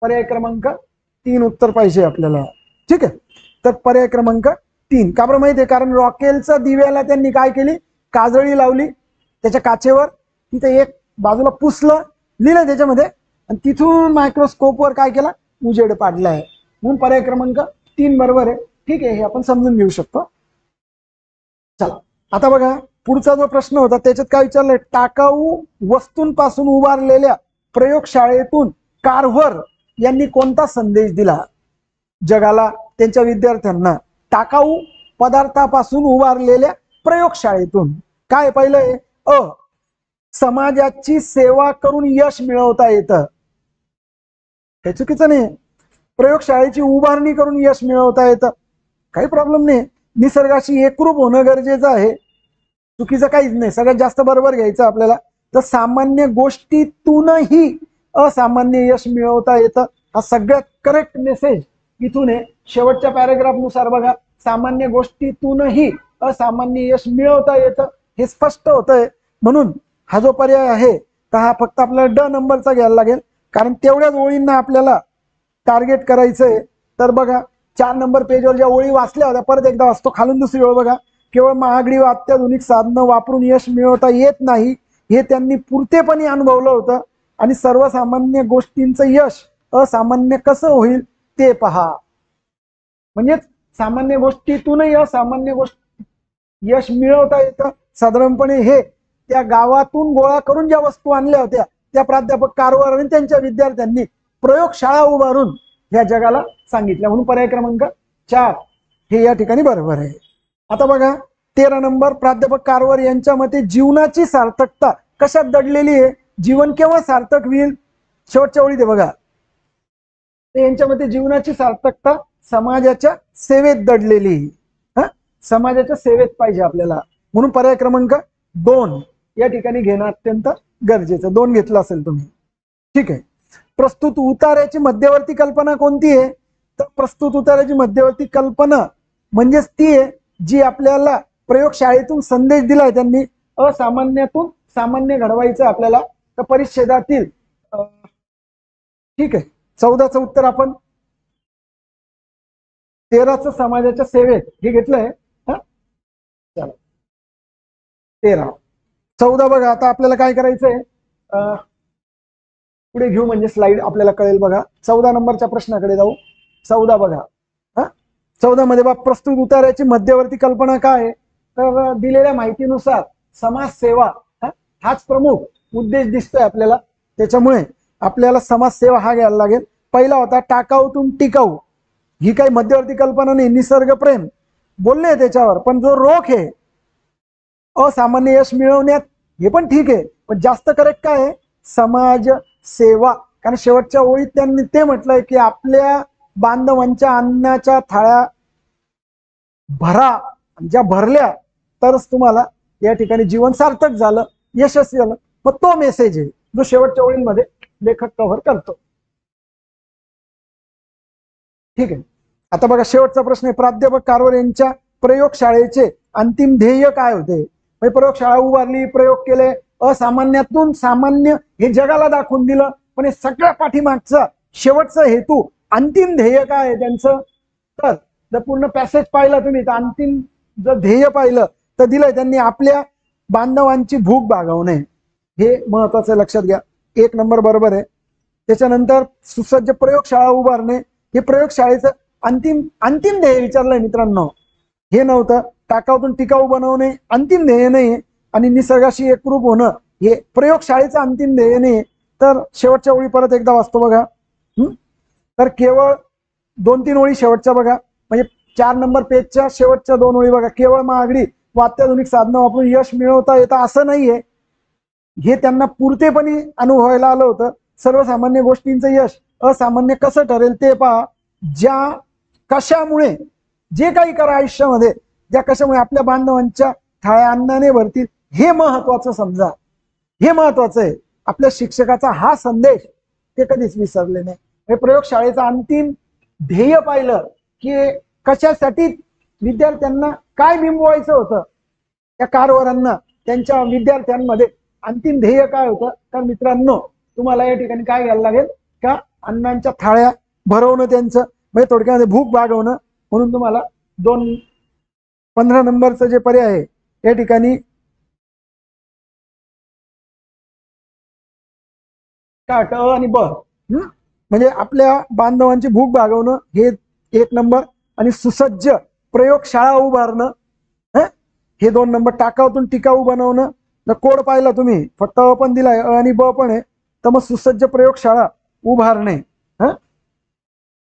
पर्याय क्रमांक 3 उत्तर पाहिजे आपल्याला. ठीक आहे. तर पर्याय क्रमांक 3 का बरं माहिती आहे. कारण रॉकेलचा दिव्याला त्यांनी काय केली, काजळी लावली त्याच्या काचेवर, तिथे एक बाजूला पुसलं, लिहिलं त्याच्यामध्ये आणि तिथून मायक्रोस्कोपवर काय केला, उजेड पाडलाय. म्हणून पर्याय क्रमांक 3 बरोबर आहे. ठीक आहे, हे आपण समजून घेऊ शकतो. चला आता बघा पुढचा जो प्रश्न होता त्याच्यात काय विचारलंय. टाकाऊ वस्तूंपासून उभारलेल्या प्रयोगशाळेतून कार्व्हर यांनी कोणता संदेश दिला जगाला, त्यांच्या विद्यार्थ्यांना. टाकाऊ पदार्थापासून उभारलेल्या प्रयोगशाळेतून काय पहिलं आहे. समाजाची सेवा करून यश मिळवता येतं, हे चुकीचं नाही. प्रयोगशाळेची उभारणी करून यश मिळवता येतं, काही प्रॉब्लेम नाही. निसर्गाशी एकरूप होणं गरजेचं आहे, चुकीचं काहीच नाही, सगळ्यात जास्त बरोबर घ्यायचं आपल्याला. तर सामान्य गोष्टीतूनही असामान्य यश मिळवता येतं, हा सगळ्यात करेक्ट मेसेज इथून आहे. शेवटच्या पॅरेग्राफ नुसार बघा, सामान्य गोष्टीतूनही असामान्य यश मिळवता येतं हे स्पष्ट होतंय. म्हणून हा जो पर्याय आहे तर हा फक्त आपल्याला ड नंबरचा घ्यायला लागेल, कारण तेवढ्याच ओळींना आपल्याला टार्गेट करायचंय. तर बघा 4 नंबर पेजवर ज्या ओळी वाचल्या होत्या परत एकदा वाचतो. खालून दुसरी ओळ बघा. केवळ महागडी व अत्याधुनिक साधनं वापरून यश मिळवता येत नाही हे त्यांनी पुरतेपणे अनुभवलं होतं. आणि सर्वसामान्य गोष्टींचं यश असामान्य कसं होईल ते पहा. म्हणजेच सामान्य गोष्टीतूनही असामान्य गोष्टी यश मिळवता येतं. साधारणपणे हे त्या गावातून गोळा करून ज्या वस्तू आणल्या होत्या त्या प्राध्यापक कार्व्हर आणि त्यांच्या विद्यार्थ्यांनी प्रयोगशाळा उभारून या जगाला सांगितल्या. म्हणून पर्याय क्रमांक 4 हे या ठिकाणी बरोबर आहे. आता बघा 13 नंबर प्राध्यापक कार्व्हर यांच्या मते जीवनाची सार्थकता कशात दडलेली आहे. जीवन केव्हा सार्थक होईल, शेवटच्या ओळीत आहे बघा. यांच्या मते जीवनाची सार्थकता समाजाच्या सेवेत दडलेली. समाजाच्या सेवेत पाहिजे आपल्याला. म्हणून पर्याय क्रमांक 2 या ठिकाणी घेणं अत्यंत गरजेचं. 2 घेतलं असेल तुम्ही. ठीक आहे. प्रस्तुत उतार्याची मध्यवर्ती कल्पना कोणती आहे. तर प्रस्तुत उतार्याची मध्यवर्ती कल्पना म्हणजेच ती आहे जी आपल्याला प्रयोगशाळेतून संदेश दिलाय त्यांनी. असामान्यातून सामान्य घडवायचं आपल्याला. तर परिच्छेदातील ठीक आहे 14चं उत्तर आपण 13चं समाजाच्या सेवेत हे घेतलंय. चला 13 14 बघा. आता आपल्याला काय करायचंय, पुढे घेऊ म्हणजे स्लाइड आपल्याला कळेल बघा. 14 नंबरच्या प्रश्नाकडे जाऊ. 14 बघा. 14 मध्ये बघा प्रस्तुत उतार्याची मध्यवर्ती कल्पना काय आहे. तर दिलेल्या माहितीनुसार समाजसेवा हाच प्रमुख उद्देश दिसतोय आपल्याला. त्याच्यामुळे आपल्याला समाजसेवा हा घ्यायला लागेल. पहिला होता टाकाऊतून टिकाऊ, ही काही मध्यवर्ती कल्पना नाही. निसर्ग प्रेम बोलले त्याच्यावर, पण जो रोख आहे असामान्य यश मिळवण्यात हे पण ठीक आहे, पण जास्त करेक्ट काय आहे समाज सेवा. कारण शेवटच्या ओळीत त्यांनी ते म्हटलंय की आपल्या बांधवांच्या अन्नाच्या थाळ्या भरा, ज्या भरल्या तरच तुम्हाला या ठिकाणी जीवन सार्थक झालं, यशस्वी झालं. मग तो मेसेज आहे जो शेवटच्या ओळींमध्ये लेखक कव्हर करतो. ठीक आहे. आता बघा शेवटचा प्रश्न आहे. प्राध्यापक कार्व्हर यांच्या प्रयोगशाळेचे अंतिम ध्येय काय होते. प्रयोगशाळा उभारली, प्रयोग केले, असामान्यातून सामान्य हे जगाला दाखवून दिलं. पण हे सगळ्या पाठीमागचा शेवटचा हेतू, अंतिम ध्येय काय आहे त्यांचं, तर जर पूर्ण पॅसेज पाहिलं तुम्ही तर अंतिम जर ध्येय पाहिलं तर दिलंय त्यांनी आपल्या बांधवांची भूक भागवणे. हे महत्वाचं लक्षात घ्या. 1 नंबर बरोबर आहे. त्याच्यानंतर सुसज्ज प्रयोगशाळा उभारणे, हे प्रयोगशाळेचं अंतिम ध्येय विचारलंय मित्रांनो, हे नव्हतं. टाकाऊतून टिकाऊ बनवणे अंतिम ध्येय नाही, आणि निसर्गाशी एकरूप होणं हे प्रयोगशाळेचं अंतिम ध्येय नाही. तर शेवटच्या ओळी परत एकदा वाचतो बघा. तर केवळ 2-3 ओळी शेवटच्या बघा, म्हणजे 4 नंबर पेजच्या शेवटच्या 2 ओळी बघा. केवळ महागडी व अत्याधुनिक साधनं वापरून यश मिळवता येतं असं नाहीये, हे त्यांना पुरतेपणी अनुभवायला आलं होतं. सर्वसामान्य गोष्टींचं यश असामान्य कसं ठरेल ते पहा. ज्या कशामुळे जे काही करा आयुष्यामध्ये, ज्या कशामुळे आपल्या बांधवांच्या थाळ्या अन्नाने भरतील, हे महत्वाचं समजा. हे महत्वाचं आहे. आपल्या शिक्षकाचा हा संदेश ते कधीच विसरले नाही. हे प्रयोगशाळेचं अंतिम ध्येय पाहिलं की कशासाठी विद्यार्थ्यांना काय बिंबवायचं होतं, त्या कारभारांना त्यांच्या विद्यार्थ्यांमध्ये अंतिम ध्येय काय होतं. तर मित्रांनो, तुम्हाला या ठिकाणी काय घ्यायला लागेल का, अन्नांच्या थाळ्या भरवणं त्यांचं, म्हणजे थोडक्यामध्ये भूक भागवणं. म्हणून तुम्हाला 15 नंबरचं जे पर्याय आहे या ठिकाणी काट आणि ब, म्हणजे आपल्या बांधवांची भूक भागवणं हे 1 नंबर, आणि सुसज्ज प्रयोगशाळा उभारणं हे 2 नंबर. टाकाऊतून टिकाऊ बनवणं, कोड पाहिला तुम्ही, फक्त अ पण दिलाय, अ आणि ब पण आहे. तर मग सुसज्ज प्रयोगशाळा उभारणे,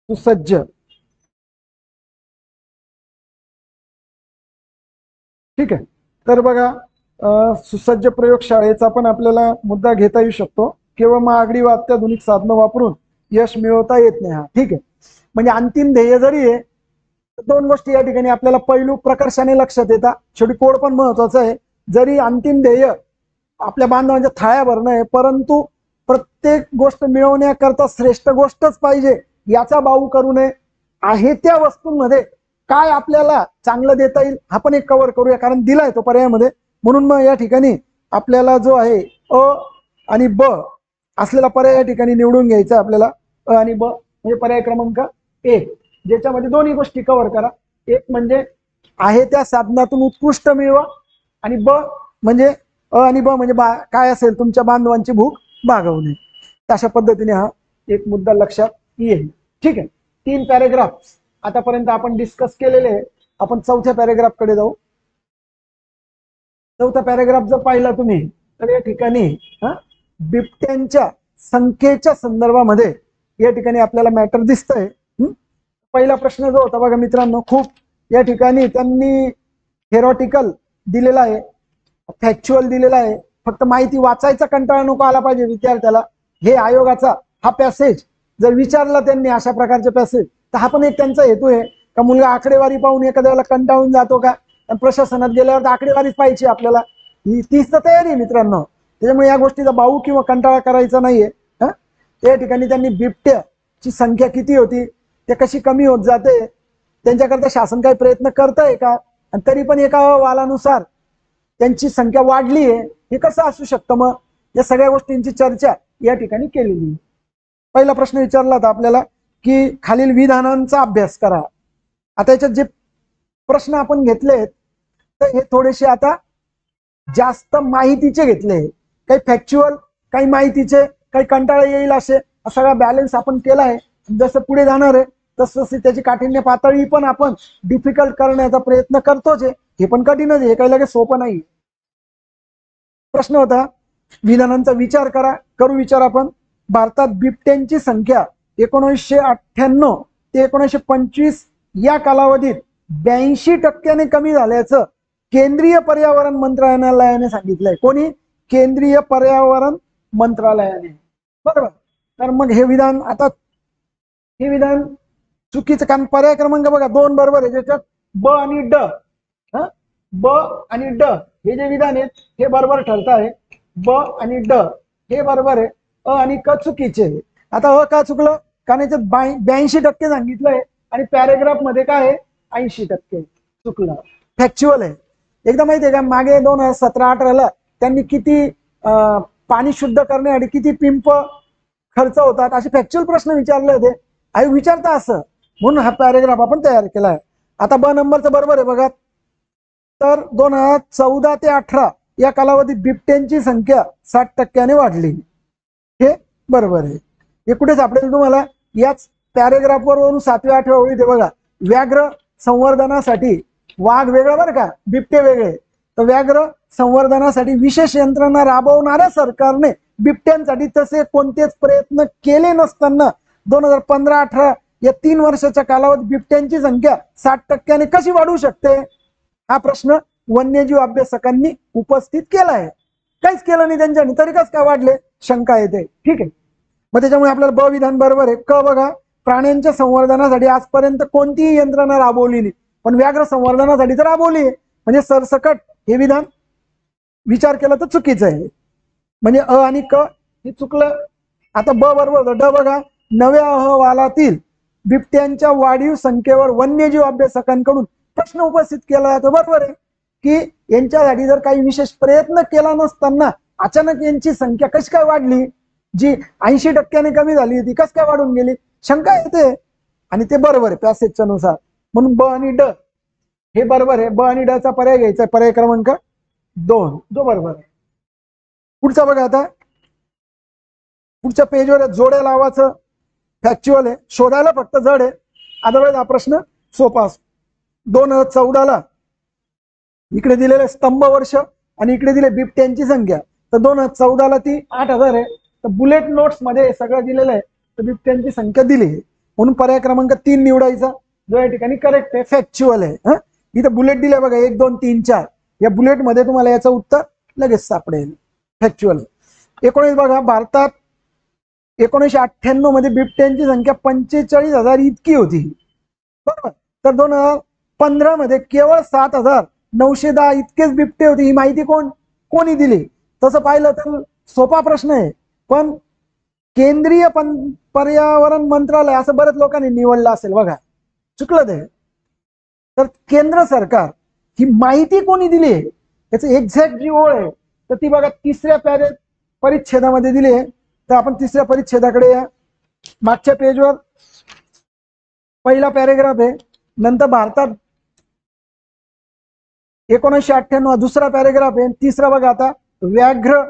सुसज्ज. ठीक आहे. तर बघा, सुसज्ज प्रयोगशाळेचा पण आपल्याला मुद्दा घेता येऊ शकतो. केवळ महागडी व अत्याधुनिक साधनं वापरून यश मिळवता येत नाही. हा ठीक आहे. म्हणजे अंतिम ध्येय जरी आहे, 2 गोष्टी या ठिकाणी आपल्याला पैलू प्रकर्षाने लक्षात येतात. शेवटी कोड पण महत्वाचा आहे. जरी अंतिम ध्येय आपल्या बांधवांच्या थाळ्या भरणं आहे, परंतु प्रत्येक गोष्ट मिळवण्याकरता श्रेष्ठ गोष्टच पाहिजे याचा बाऊ करू नये. आहे त्या वस्तूंमध्ये काय आपल्याला चांगलं देता येईल हा पण एक कव्हर करूया, कारण दिलाय तो पर्यायामध्ये. म्हणून मग या ठिकाणी आपल्याला जो आहे अ आणि ब असलेला पर्याय या ठिकाणी निवडून घ्यायचा आपल्याला. अ आणि ब म्हणजे पर्याय क्रमांक 1, ज्याच्यामध्ये दोन्ही गोष्टी कव्हर करा. एक म्हणजे आहे त्या साधनातून उत्कृष्ट मिळवा, आणि ब म्हणजे अ आणि ब म्हणजे काय असेल, तुमच्या बांधवांची भूक भागवणे. अशा पद्धतीने हा एक मुद्दा लक्षात येईल. ठीक आहे. 3 पॅरेग्राफ आतापर्यंत आपण डिस्कस केलेले आहे. आपण 4थ्या पॅरेग्राफ कडे जाऊ. 4था पॅरेग्राफ जर पाहिला तुम्ही तर या ठिकाणी बिबट्यांच्या संख्येच्या संदर्भामध्ये या ठिकाणी आपल्याला मॅटर दिसतंय. पहिला प्रश्न जो होता बघा मित्रांनो, खूप या ठिकाणी त्यांनी थेरॉटिकल दिलेला आहे, फॅक्च्युअल दिलेला आहे. फक्त माहिती वाचायचा कंटाळा नको आला पाहिजे विद्यार्थ्याला. हे आयोगाचा हा पॅसेज जर विचारला त्यांनी, अशा प्रकारचे पॅसेज, तर हा पण एक त्यांचा हेतू आहे का मुलगा आकडेवारी पाहून एखाद्या वेळेला कंटाळून जातो का, प्रशासनात गेल्यावर आकडेवारीच पाहिजे आपल्याला, ही तीच तर तयारी आहे मित्रांनो. त्याच्यामुळे या गोष्टीचा बाऊ किंवा कंटाळा करायचा नाहीये. त्या ठिकाणी त्यांनी बिबट्याची संख्या किती होती, ते कशी कमी होत जाते, त्यांच्याकरता शासन काही प्रयत्न करतंय का, आणि तरी पण एका अहवालानुसार त्यांची संख्या वाढली आहे, हे कसं असू शकतं. मग या सगळ्या गोष्टींची चर्चा या ठिकाणी केलेली. पहिला प्रश्न विचारला होता आपल्याला की खालील विधानांचा अभ्यास करा. आता याच्यात जे प्रश्न आपण घेतलेत तर हे थोडेसे आता जास्त माहितीचे घेतले, काही फॅक्च्युअल, काही माहितीचे, काही कंटाळा येईल असे, सगळा बॅलन्स आपण केला आहे. जसं पुढे जाणार आहे तसं त्याची काठिण्य पातळी पण आपण डिफिकल्ट करण्याचा प्रयत्न करतोच आहे. हे पण कठीणच आहे, हे काही लगेच सोपं नाही. प्रश्न होता विधानांचा विचार करू विचार आपण. भारतात बिबट्यांची संख्या 1998 ते 1925 या कालावधीत 82% कमी झाल्याचं केंद्रीय पर्यावरण मंत्रालयाने सांगितलंय. कोणी? केंद्रीय पर्यावरण मंत्रालयाने. बरोबर. तर मग हे विधान, आता हे विधान चुकीचं, कारण पर्याय क्रमांक बघा 2 बरोबर आहे, ज्याच्यात ब आणि ड, ब आणि ड हे जे विधान आहेत हे बरोबर ठरत आहे. ब आणि ड हे बरोबर आहे, अ आणि क चुकीचे. आता अ का चुकलं, कारण याच्यात 82% सांगितलंय आणि पॅरेग्राफ मध्ये काय आहे 80% चुकलं. फॅक्च्युअल आहे. एकदा माहिती आहे का, मागे 2017-18 त्यांनी किती पाणी शुद्ध करण्यासाठी किती पिंप खर्च होतात, असे फॅक्च्युअल प्रश्न विचारले होते. आयोग विचारता असं, म्हणून हा पॅरेग्राफ आपण तयार केला आहे. आता ब नंबरचं बरोबर आहे बघा. तर 2014 ते 18 या कालावधीत बिबट्यांची संख्या 60% वाढली. हे बरोबर आहे. हे कुठे सापडेल तुम्हाला? याच पॅरेग्राफ वरून 7व्या 8व्या ओळीत बघा. व्याघ्र संवर्धनासाठी वाघ वेगळं बरं का, बिबटे वेगळे. तर व्याघ्र संवर्धनासाठी विशेष यंत्रणा राबवणाऱ्या सरकारने बिबट्यांसाठी तसे कोणतेच प्रयत्न केले नसताना 2015-18 या 3 वर्षाच्या कालावधीत बिबट्यांची संख्या 60% कशी वाढू शकते? हा प्रश्न वन्यजीव अभ्यासकांनी उपस्थित केला आहे. काहीच केलं नाही त्यांच्यानी, तरी कसं काय वाढले, शंका येते. ठीक आहे, मग त्याच्यामुळे आपल्याला ब विधान बरोबर आहे. क बघा, प्राण्यांच्या संवर्धनासाठी आजपर्यंत कोणतीही यंत्रणा राबवली नाही, पण व्याघ्र संवर्धनासाठी तर राबवली आहे. म्हणजे सरसकट हे विधान विचार केला तर चुकीचं आहे. म्हणजे अ आणि क हे चुकलं. आता ब बरोबर. ड बघा, नव्या अहवालातील बिबट्यांच्या वाढीव संख्येवर वन्यजीव अभ्यासकांकडून प्रश्न उपस्थित केला जातो. बरोबर आहे की यांच्यासाठी जर काही विशेष प्रयत्न केला नसताना अचानक यांची संख्या कशी काय वाढली, जी 80% कमी झाली होती, कशी काय वाढून गेली, शंका येते. आणि ते बरोबर आहे पॅसेजच्या नुसार. म्हणून ब आणि ड हे बरोबर आहे. ब आणि ड चा पर्याय घ्यायचा, पर्याय क्रमांक 2 जो बरोबर आहे. पुढचा बघा, आता पुढच्या पेजवर जोड्या लावायचं फॅक्च्युअल आहे, शोधायला फक्त जड आहे, अदरवाईज हा प्रश्न सोपा असतो. 2014 इकडे दिलेले स्तंभ वर्ष आणि इकडे दिले बिबट्यांची संख्या. तर 2014 ती 8000 आहे. तर बुलेट नोट्स मध्ये सगळं दिलेलं आहे, तर बिबट्यांची संख्या दिली आहे. म्हणून पर्याय क्रमांक 3 निवडायचा, जो या ठिकाणी करेक्ट आहे, फॅक्च्युअल आहे. इथं बुलेट दिले बघा, 1 2 3 4. या बुलेट मध्ये तुम्हाला याचं उत्तर लगेच सापडेल, फॅक्च्युअल. 19 बघा, भारतात 1998 मध्ये बिबट्यांची संख्या 45,000 इतकी होती. बरोबर. तर 2015 मध्ये केवळ 7,910 इतकेच बिबटे होते. ही माहिती कोणी दिली? तसं पाहिलं तर सोपा प्रश्न आहे, पण केंद्रीय पर्यावरण मंत्रालय असं बरेच लोकांनी निवडलं असेल बघा, चुकलं ते. तर केंद्र सरकार ही माहिती कोणी दिली आहे याचं एक्झॅक्ट जी ओळ आहे, तर ती बघा 3ऱ्या परिच्छेदामध्ये दिली आहे. तर आपण 3ऱ्या परिच्छेदाकडे या. मागच्या पेजवर पहिला पॅरेग्राफ आहे, नंतर भारतात 1998 दुसरा पॅरेग्राफ आहे, तिसरा बघा आता व्याघ्र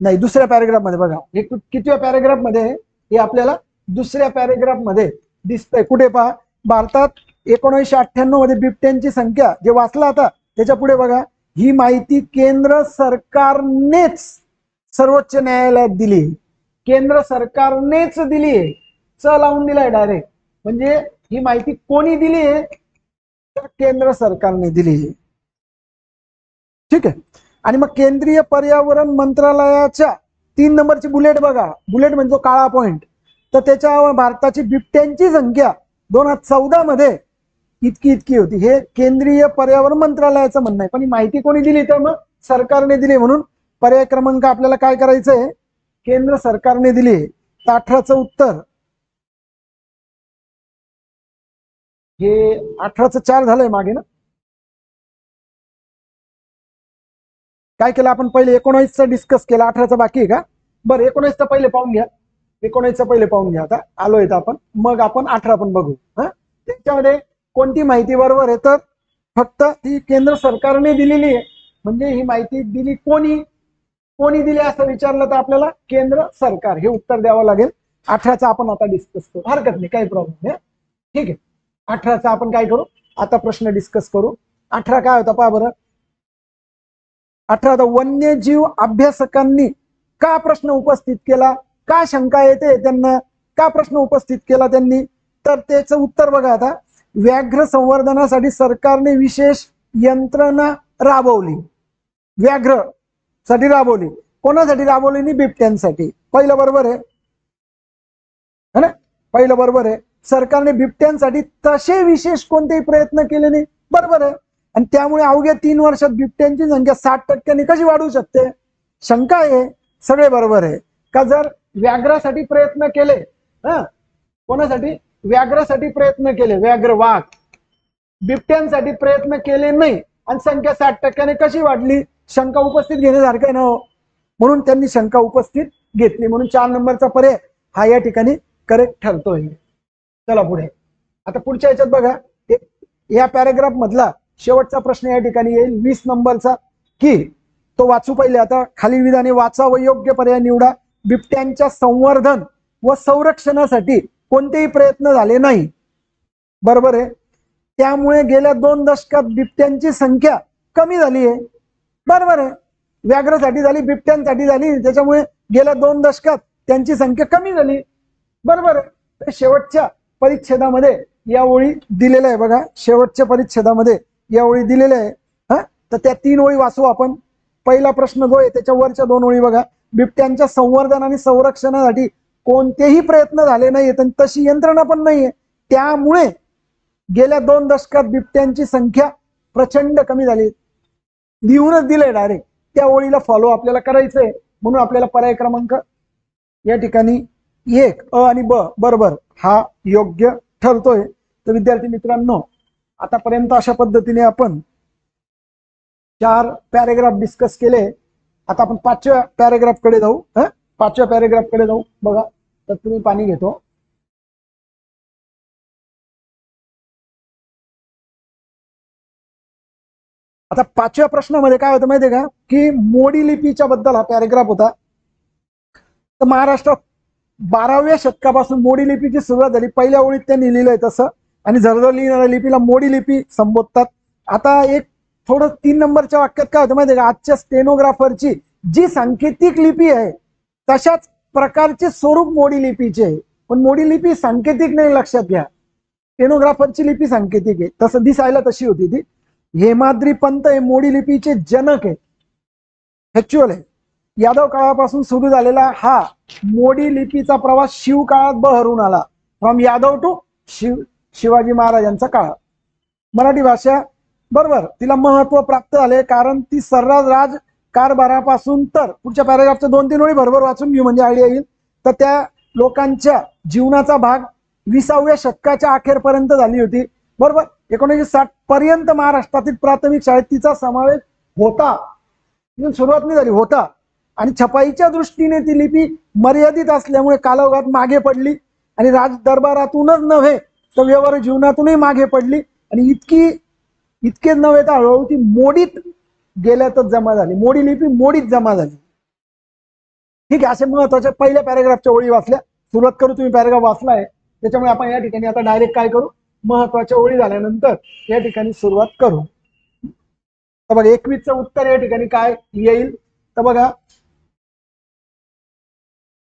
नाही दुसऱ्या पॅरेग्राफ मध्ये बघा. हे कितव्या पॅरेग्राफ मध्ये? हे आपल्याला दुसऱ्या पॅरेग्राफ मध्ये दिसतंय. कुठे पहा, भारतात 1998 मध्ये बिबट्यांची संख्या, जे वाचला आता त्याच्या पुढे बघा, ही माहिती केंद्र सरकारनेच सर्वोच्च न्यायालयात दिली. केंद्र सरकारनेच दिली आहे, च लावून दिलाय डायरेक्ट. म्हणजे ही माहिती कोणी दिली आहे? तर केंद्र सरकारने दिली आहे. ठीक आहे. आणि मग केंद्रीय पर्यावरण मंत्रालयाच्या 3 नंबरची बुलेट बघा, बुलेट म्हणजे काळा पॉइंट. तर त्याच्यावर भारताची बिबट्यांची संख्या 2014 मध्ये इतकी होती. हे केंद्रीय पर्यावरण मंत्रालयाचं म्हणणं आहे, पण ही माहिती कोणी दिली? तर मग सरकारने दिली. म्हणून पर्याय क्रमांक आपल्याला काय करायचं आहे? केंद्र सरकारने दिली. तर 18चं उत्तर हे 18चं 4 झालंय मागे ना. काय केलं आपण? पहिले 19चं डिस्कस केलं, 18चं बाकी आहे का? बरं, 19चं पहिले पाहून घ्या. 19चं पहिले पाहून घ्या. आता आलोय आपण, मग आपण 18 पण बघू. त्याच्यामध्ये कोणती माहिती बरोबर आहे? तर फक्त ती केंद्र सरकारने दिलेली आहे. म्हणजे ही माहिती दिली कोणी दिली असं विचारलं तर आपल्याला केंद्र सरकार हे उत्तर द्यावं लागेल. 18चा आपण आता डिस्कस करू, हरकत नाही, काही प्रॉब्लेम नाही. ठीक आहे, 18चा आपण काय करू आता? प्रश्न डिस्कस करू. 18 काय होता पहा बरं. 18 वन्यजीव अभ्यासकांनी का प्रश्न उपस्थित केला? का शंका येते त्यांना? का प्रश्न उपस्थित केला त्यांनी? तर त्याचं उत्तर बघा. आता व्याघ्र संवर्धनासाठी सरकारने विशेष यंत्रणा राबवली. व्याघ्र साठी राबवली. कोणासाठी राबवली? नाही, बिबट्यांसाठी. पहिलं बरोबर आहे ना? पहिलं बरोबर आहे. सरकारने बिबट्यांसाठी तसे विशेष कोणतेही प्रयत्न केले नाही. बरोबर आहे. आणि त्यामुळे अवघ्या 3 वर्षात बिबट्यांची संख्या 60% कशी वाढू शकते? शंका आहे. सगळे बरोबर आहे. का जर व्याघ्रासाठी प्रयत्न केले, कोणासाठी? व्याघ्रासाठी प्रयत्न केले, व्याघ्र वाघ, बिबट्यांसाठी प्रयत्न केले नाही, आणि संख्या 60% कशी वाढली? शंका उपस्थित घेण्यासारखं आहे ना हो, म्हणून त्यांनी शंका उपस्थित घेतली, म्हणून 4 नंबरचा पर्याय हा या ठिकाणी करेक्ट ठरतोय. चला पुढे. आता पुढच्या याच्यात बघा, या पॅराग्राफ मधला शेवटचा प्रश्न या ठिकाणी येईल 20 नंबरचा, की तो वाचू पहिले. आता खालील विधाने वाचा व योग्य पर्याय निवडा. बिबट्यांच्या संवर्धन व संरक्षणासाठी कोणतेही प्रयत्न झाले नाही. बरोबर आहे. त्यामुळे गेल्या 2 दशकात बिबट्यांची संख्या कमी झाली आहे. बरोबर आहे. व्याघ्रासाठी झाली, बिबट्यांसाठी झाली, त्याच्यामुळे गेल्या 2 दशकात त्यांची संख्या कमी झाली. बरोबर आहे. शेवटच्या परिच्छेदामध्ये या ओळी दिलेल्या आहे बघा, शेवटच्या परिच्छेदामध्ये या ओळी दिलेल्या आहे. तर त्या 3 ओळी वाचू आपण. पहिला प्रश्न जो आहे त्याच्या वरच्या 2 ओळी बघा, बिबट्यांच्या संवर्धन आणि संरक्षणासाठी कोणतेही प्रयत्न झाले नाहीत आणि तशी यंत्रणा पण नाहीये, त्यामुळे गेल्या 2 दशकात बिबट्यांची संख्या प्रचंड कमी झाली. लिहूनच दिलंय डायरेक्ट, त्या ओळीला फॉलो आपल्याला करायचंय, म्हणून आपल्याला पर्याय क्रमांक या ठिकाणी 1 अ आणि ब बरोबर हा योग्य ठरतोय. तर विद्यार्थी मित्रांनो, आतापर्यंत अशा पद्धतीने आपण 4 पॅराग्राफ डिस्कस केले. आता आपण 5व्या पॅराग्राफ कडे जाऊ. 5व्या पॅराग्राफ कडे जाऊ. बघा, तर तुम्ही पाणी घेतो. आता 5व्या प्रश्नामध्ये काय होतं माहितीये का, की मोडी लिपीच्या बद्दल हा पॅराग्राफ होता. तर महाराष्ट्रात 12व्या शतकापासून मोडी लिपीची सुरुवात झाली. पहिल्या ओळीत त्यांनी लिहिलंय तसं, आणि झरझर लिहिणाऱ्या लिपीला मोडी लिपी संबोधतात. आता एक थोडं 3 नंबरच्या वाक्यात काय होतं माहितीये का, आजच्या स्टेनोग्राफरची जी सांकेतिक लिपी आहे तशाच प्रकारचे स्वरूप मोडी लिपीचे आहे, पण मोडी लिपी सांकेतिक नाही, लक्षात घ्या. स्टेनोग्राफरची लिपी सांकेतिक आहे, तसं दिसायला तशी होती ती. हेमाद्री पंत हे मोडी लिपीचे जनक आहे, ऍक्च्युअल आहे. यादव काळापासून सुरू झालेला हा मोडी लिपीचा प्रवास शिव काळात बहरून आला. फ्रॉम यादव टू शिवाजी महाराजांचा काळ. मराठी भाषा बरोबर तिला महत्व प्राप्त झाले, कारण ती सर्रास राज कारभारापासून, तर पुढच्या पॅराग्राफच्या 2-3 ओळी बरोबर वाचून घेऊ म्हणजे आयडिया येईल. तर त्या लोकांच्या जीवनाचा भाग 20व्या शतकाच्या अखेरपर्यंत झाली होती. बरोबर. 1960 पर्यंत महाराष्ट्रातील प्राथमिक शाळेत तिचा समावेश होता. सुरुवात नाही झाली, होता. आणि छपाईच्या दृष्टीने ती लिपी मर्यादित असल्यामुळे कालावधीत मागे पडली, आणि राज दरबारातूनच नव्हे तर व्यवहार जीवनातूनही मागे पडली, आणि इतकेच नव्हे तर हळूहळू ती मोडीत गेल्यातच जमा झाली. मोडी लिपी मोडीत जमा झाली. ठीक आहे. असे महत्वाच्या पहिल्या पॅराग्राफच्या ओळी वाचल्या. सुरुवात करू. तुम्ही पॅराग्राफ वाचलाय, त्याच्यामुळे आपण या ठिकाणी आता डायरेक्ट काय करू, महत्वाच्या ओळी झाल्यानंतर या ठिकाणी सुरुवात करू. तर बघा 21चं उत्तर या ठिकाणी काय येईल, तर बघा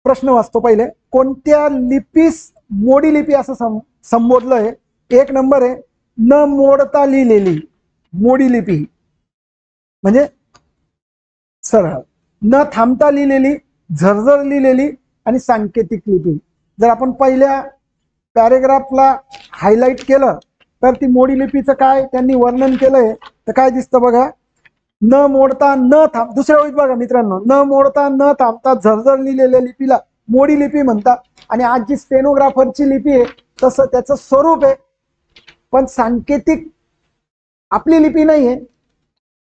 प्रश्न वाचतो पहिले. कोणत्या लिपीस मोडी लिपी असं संबोधलंय? 1 नंबर आहे न मोडता लिहिलेली मोडी लिपी, म्हणजे सरळ, न थांबता लिहिलेली, झरझर लिहिलेली आणि सांकेतिक लिपी. जर आपण पहिल्या पॅराग्राफला हायलाइट केलं तर ती मोडी लिपीचं काय त्यांनी वर्णन केलंय, तर काय दिसतं बघा, न मोडता न थांब. दुसऱ्या ओळीत बघा मित्रांनो, न मोडता न थांबता झरझर लिहिलेल्या लिपीला मोडी लिपी म्हणतात. आणि आज जी स्टेनोग्राफरची लिपी आहे तसं त्याचं स्वरूप आहे, पण सांकेतिक आपली लिपी नाहीये.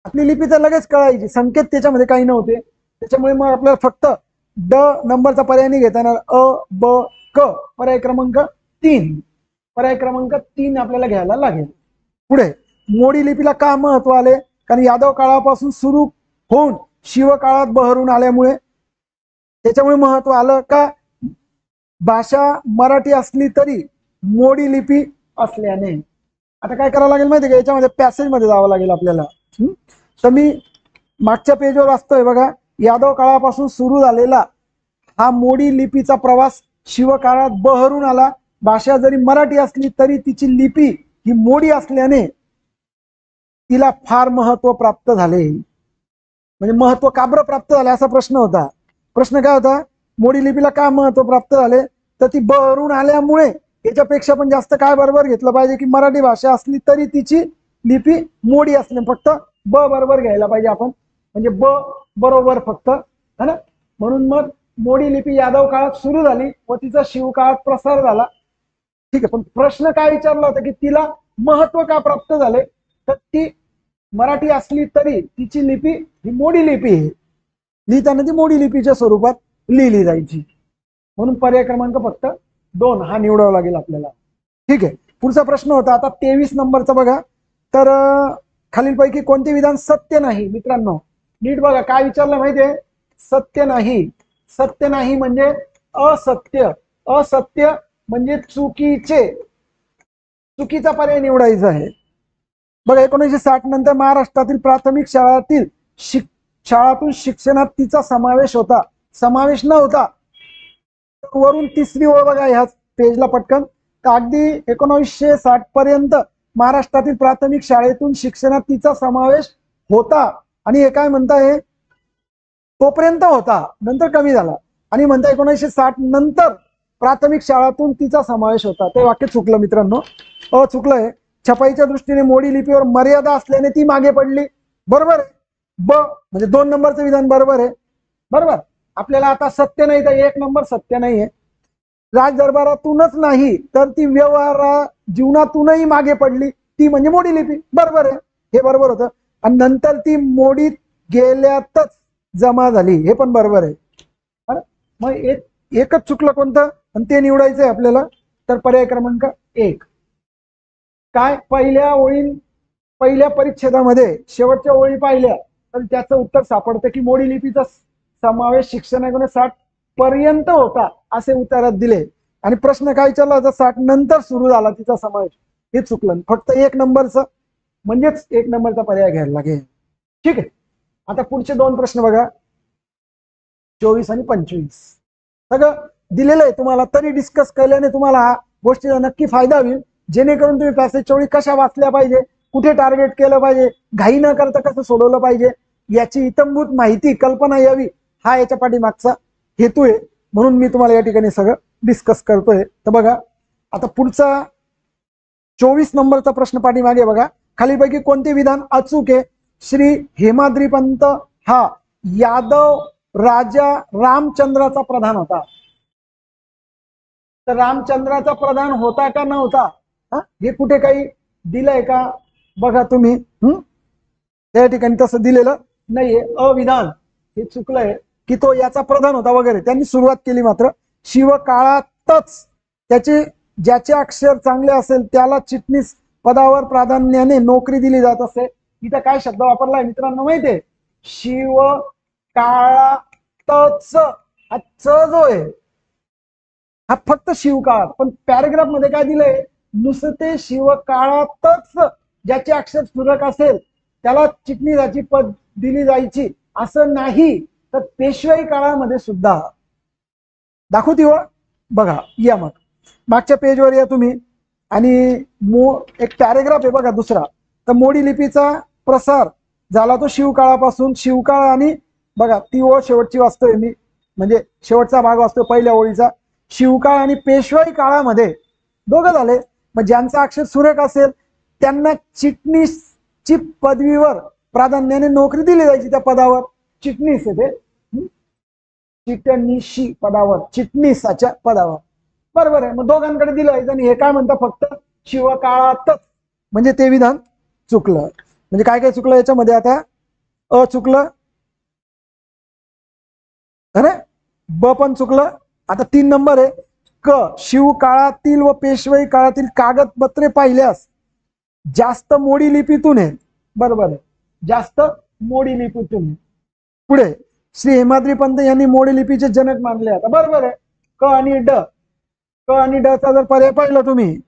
आपली लिपी तर लगेच कळायची, संकेत त्याच्यामध्ये काही नव्हते. त्याच्यामुळे मग आपल्याला फक्त ड नंबरचा पर्याय नाही घेता येणार. अ ब क पर्याय क्रमांक 3, पर्याय क्रमांक 3 आपल्याला घ्यायला लागेल. पुढे मोडी लिपीला का महत्व आले, कारण यादव काळापासून सुरू होऊन शिवकाळात बहरून आल्यामुळे त्याच्यामुळे महत्व आलं. का भाषा मराठी असली तरी मोडी लिपी असल्याने. आता काय करावं लागेल माहिती का, याच्यामध्ये पॅसेज मध्ये जावं लागेल आपल्याला. तर मी मागच्या पेजवर वाचतोय बघा, यादव काळापासून सुरू झालेला हा मोडी लिपीचा प्रवास शिवकाळात बहरून आला. भाषा जरी मराठी असली तरी तिची लिपी ही मोडी असल्याने तिला फार महत्व प्राप्त झाले. म्हणजे महत्व का बरं प्राप्त झाले असा प्रश्न होता. प्रश्न काय होता, मोडी लिपीला का महत्व प्राप्त झाले, तर ती बहरून आल्यामुळे. याच्यापेक्षा पण जास्त काय बरोबर घेतलं पाहिजे, की मराठी भाषा असली तरी तिची लिपी मोडी असणे. फक्त ब बरोबर घ्यायला पाहिजे आपण, म्हणजे ब बरोबर फक्त, है ना. म्हणून मग मोडी लिपी यादव काळात सुरू झाली व तिचा शिवकाळात प्रसार झाला. ठीक आहे. पण प्रश्न काय विचारला होता, की तिला महत्व का प्राप्त झाले, तर ती मराठी असली तरी तिची लिपी ही मोडी लिपी आहे, लिहिताना ती मोडी लिपीच्या स्वरूपात लिहिली जायची, म्हणून पर्याय क्रमांक फक्त 2 हा निवडावा लागेल आपल्याला. ठीक आहे, पुढचा प्रश्न होता आता 23 नंबरचा बघा. तर खालीलपैकी कोणते विधान सत्य नाही? मित्रांनो नीट बघा काय विचारलं माहितीये, सत्य नाही. सत्य नाही म्हणजे असत्य, असत्य म्हणजे चुकीचे, चुकीचा पर्याय निवडायचा आहे. बघा 1960 नंतर महाराष्ट्रातील प्राथमिक शाळातून शिक्षणात तिचा समावेश होता, समावेश नव्हता. वरून तिसरी ओळ बघा ह्याच पेजला पटकन. अगदी 1960 पर्यंत महाराष्ट्रातील प्राथमिक शाळेतून शिक्षणात तिचा समावेश होता, आणि हे काय म्हणताय, तोपर्यंत होता नंतर कमी झाला, आणि म्हणता 1960 नंतर प्राथमिक शाळातून तिचा समावेश होता. ते वाक्य चुकलं मित्रांनो, चुकलंय. छपाईच्या दृष्टीने मोडी लिपीवर मर्यादा असल्याने ती मागे पडली, बरोबर आहे. ब म्हणजे 2 नंबरचं विधान बरोबर आहे. बरोबर, आपल्याला आता सत्य नाही तर 1 नंबर सत्य नाही आहे. राज दरबारातूनच नाही तर ती व्यवहार जीवनातूनही मागे पडली, ती म्हणजे मोडी लिपी, बरोबर आहे, हे बरोबर होतं. आणि नंतर ती मोडीत गेल्यातच जमा झाली, हे पण बरोबर आहे. मग एकच चुकलं कोणतं, आणि ते निवडायचंय आपल्याला. तर पर्याय क्रमांक 1 काय, पहिल्या परिच्छेदामध्ये शेवटच्या ओळी पाहिल्या तर त्याचं उत्तर सापडतं की मोडी लिपीचा समावेश शिक्षण 1960 पर्यंत होता असे उत्तरात दिले. आणि प्रश्न काय विचारला होता, 60 नंतर सुरू झाला तिचा समावेश, हे चुकलं. फक्त 1 नंबरचं म्हणजेच 1 नंबरचा पर्याय घ्यायला लागेल. ठीक आहे, आता पुढचे 2 प्रश्न बघा, 24 आणि 25. सगळं दिलेलं आहे तुम्हाला, तरी डिस्कस केल्याने तुम्हाला गोष्टीचा नक्की फायदा होईल, जेणेकरून तुम्ही पॅसेजच्या ओळी कशा वाचल्या पाहिजे, कुठे टार्गेट केलं पाहिजे, घाई न करता कसं सोडवलं पाहिजे याची इतंभूत माहिती कल्पना यावी, हा याच्या पाठीमागचा हेतू आहे. म्हणून मी तुम्हाला या ठिकाणी सगळं डिस्कस करतोय. तर बघा आता पुढचा 24 नंबरचा प्रश्न पाठीमागे बघा, खालीपैकी कोणते विधान अचूक आहे? श्री हेमाद्रीपंत हा यादव राजा रामचंद्राचा प्रधान होता. तर रामचंद्राचा प्रधान होता का नव्हता, हे कुठे काही दिलंय का बघा तुम्ही. त्या ठिकाणी तसं दिलेलं नाहीये, अविधान, हे चुकलंय की तो याचा प्रधान होता वगैरे. त्यांनी सुरुवात केली मात्र शिवकाळातच. ज्याचे अक्षर चांगले असेल त्याला चिटणीस पदावर प्राधान्याने नोकरी दिली जात असे. इथं काय शब्द वापरलाय मित्रांनो माहितीये, शिवकाळातच. हा च जो आहे हा फक्त शिवकाळात, पण पॅरेग्राफ मध्ये काय दिलंय, नुसते शिवकाळातच ज्याचे अक्षर सुरक असेल त्याला चिटणीसाची पद दिली जायची असं नाही, तर पेशवाई काळामध्ये सुद्धा. दाखवू ती ओळ बघा, या मग मागच्या पेजवर या तुम्ही, आणि एक पॅरेग्राफ आहे बघा दुसरा. तर मोडी लिपीचा प्रसार झाला तो शिवकाळापासून. शिवकाळ आणि बघा ती ओळ शेवटची वाचतोय मी, म्हणजे शेवटचा भाग वाचतोय पहिल्या ओळीचा. शिवकाळ आणि पेशवाई काळामध्ये दोघं झाले. मग ज्यांचा अक्षर सुरेख असेल त्यांना चिटणीसची पदवीवर प्राधान्याने नोकरी दिली जायची. त्या पदावर चिटणीस आहे ते, चिटणीशी पदावर, चिटणीसाच्या पदावर, बरोबर आहे. मग दोघांकडे दिलं आणि हे काय म्हणतात फक्त शिवकाळातच, म्हणजे ते विधान चुकलं. म्हणजे काय काय चुकलं याच्यामध्ये, आता अ चुकलं, अरे ब पण चुकलं. आता 3 नंबर आहे क, शिवकाळातील व पेशवाई काळातील कागदपत्रे पाहिल्यास जास्त मोडी लिपीतून आहे, बरोबर आहे, जास्त मोडी लिपीतून. पुढे श्री हेमाद्री पंत यांनी मोडी लिपीचे जनक मानले. आता बरोबर आहे, क आणि ड, क आणि ड चा जर पर्याय पाहिला तुम्ही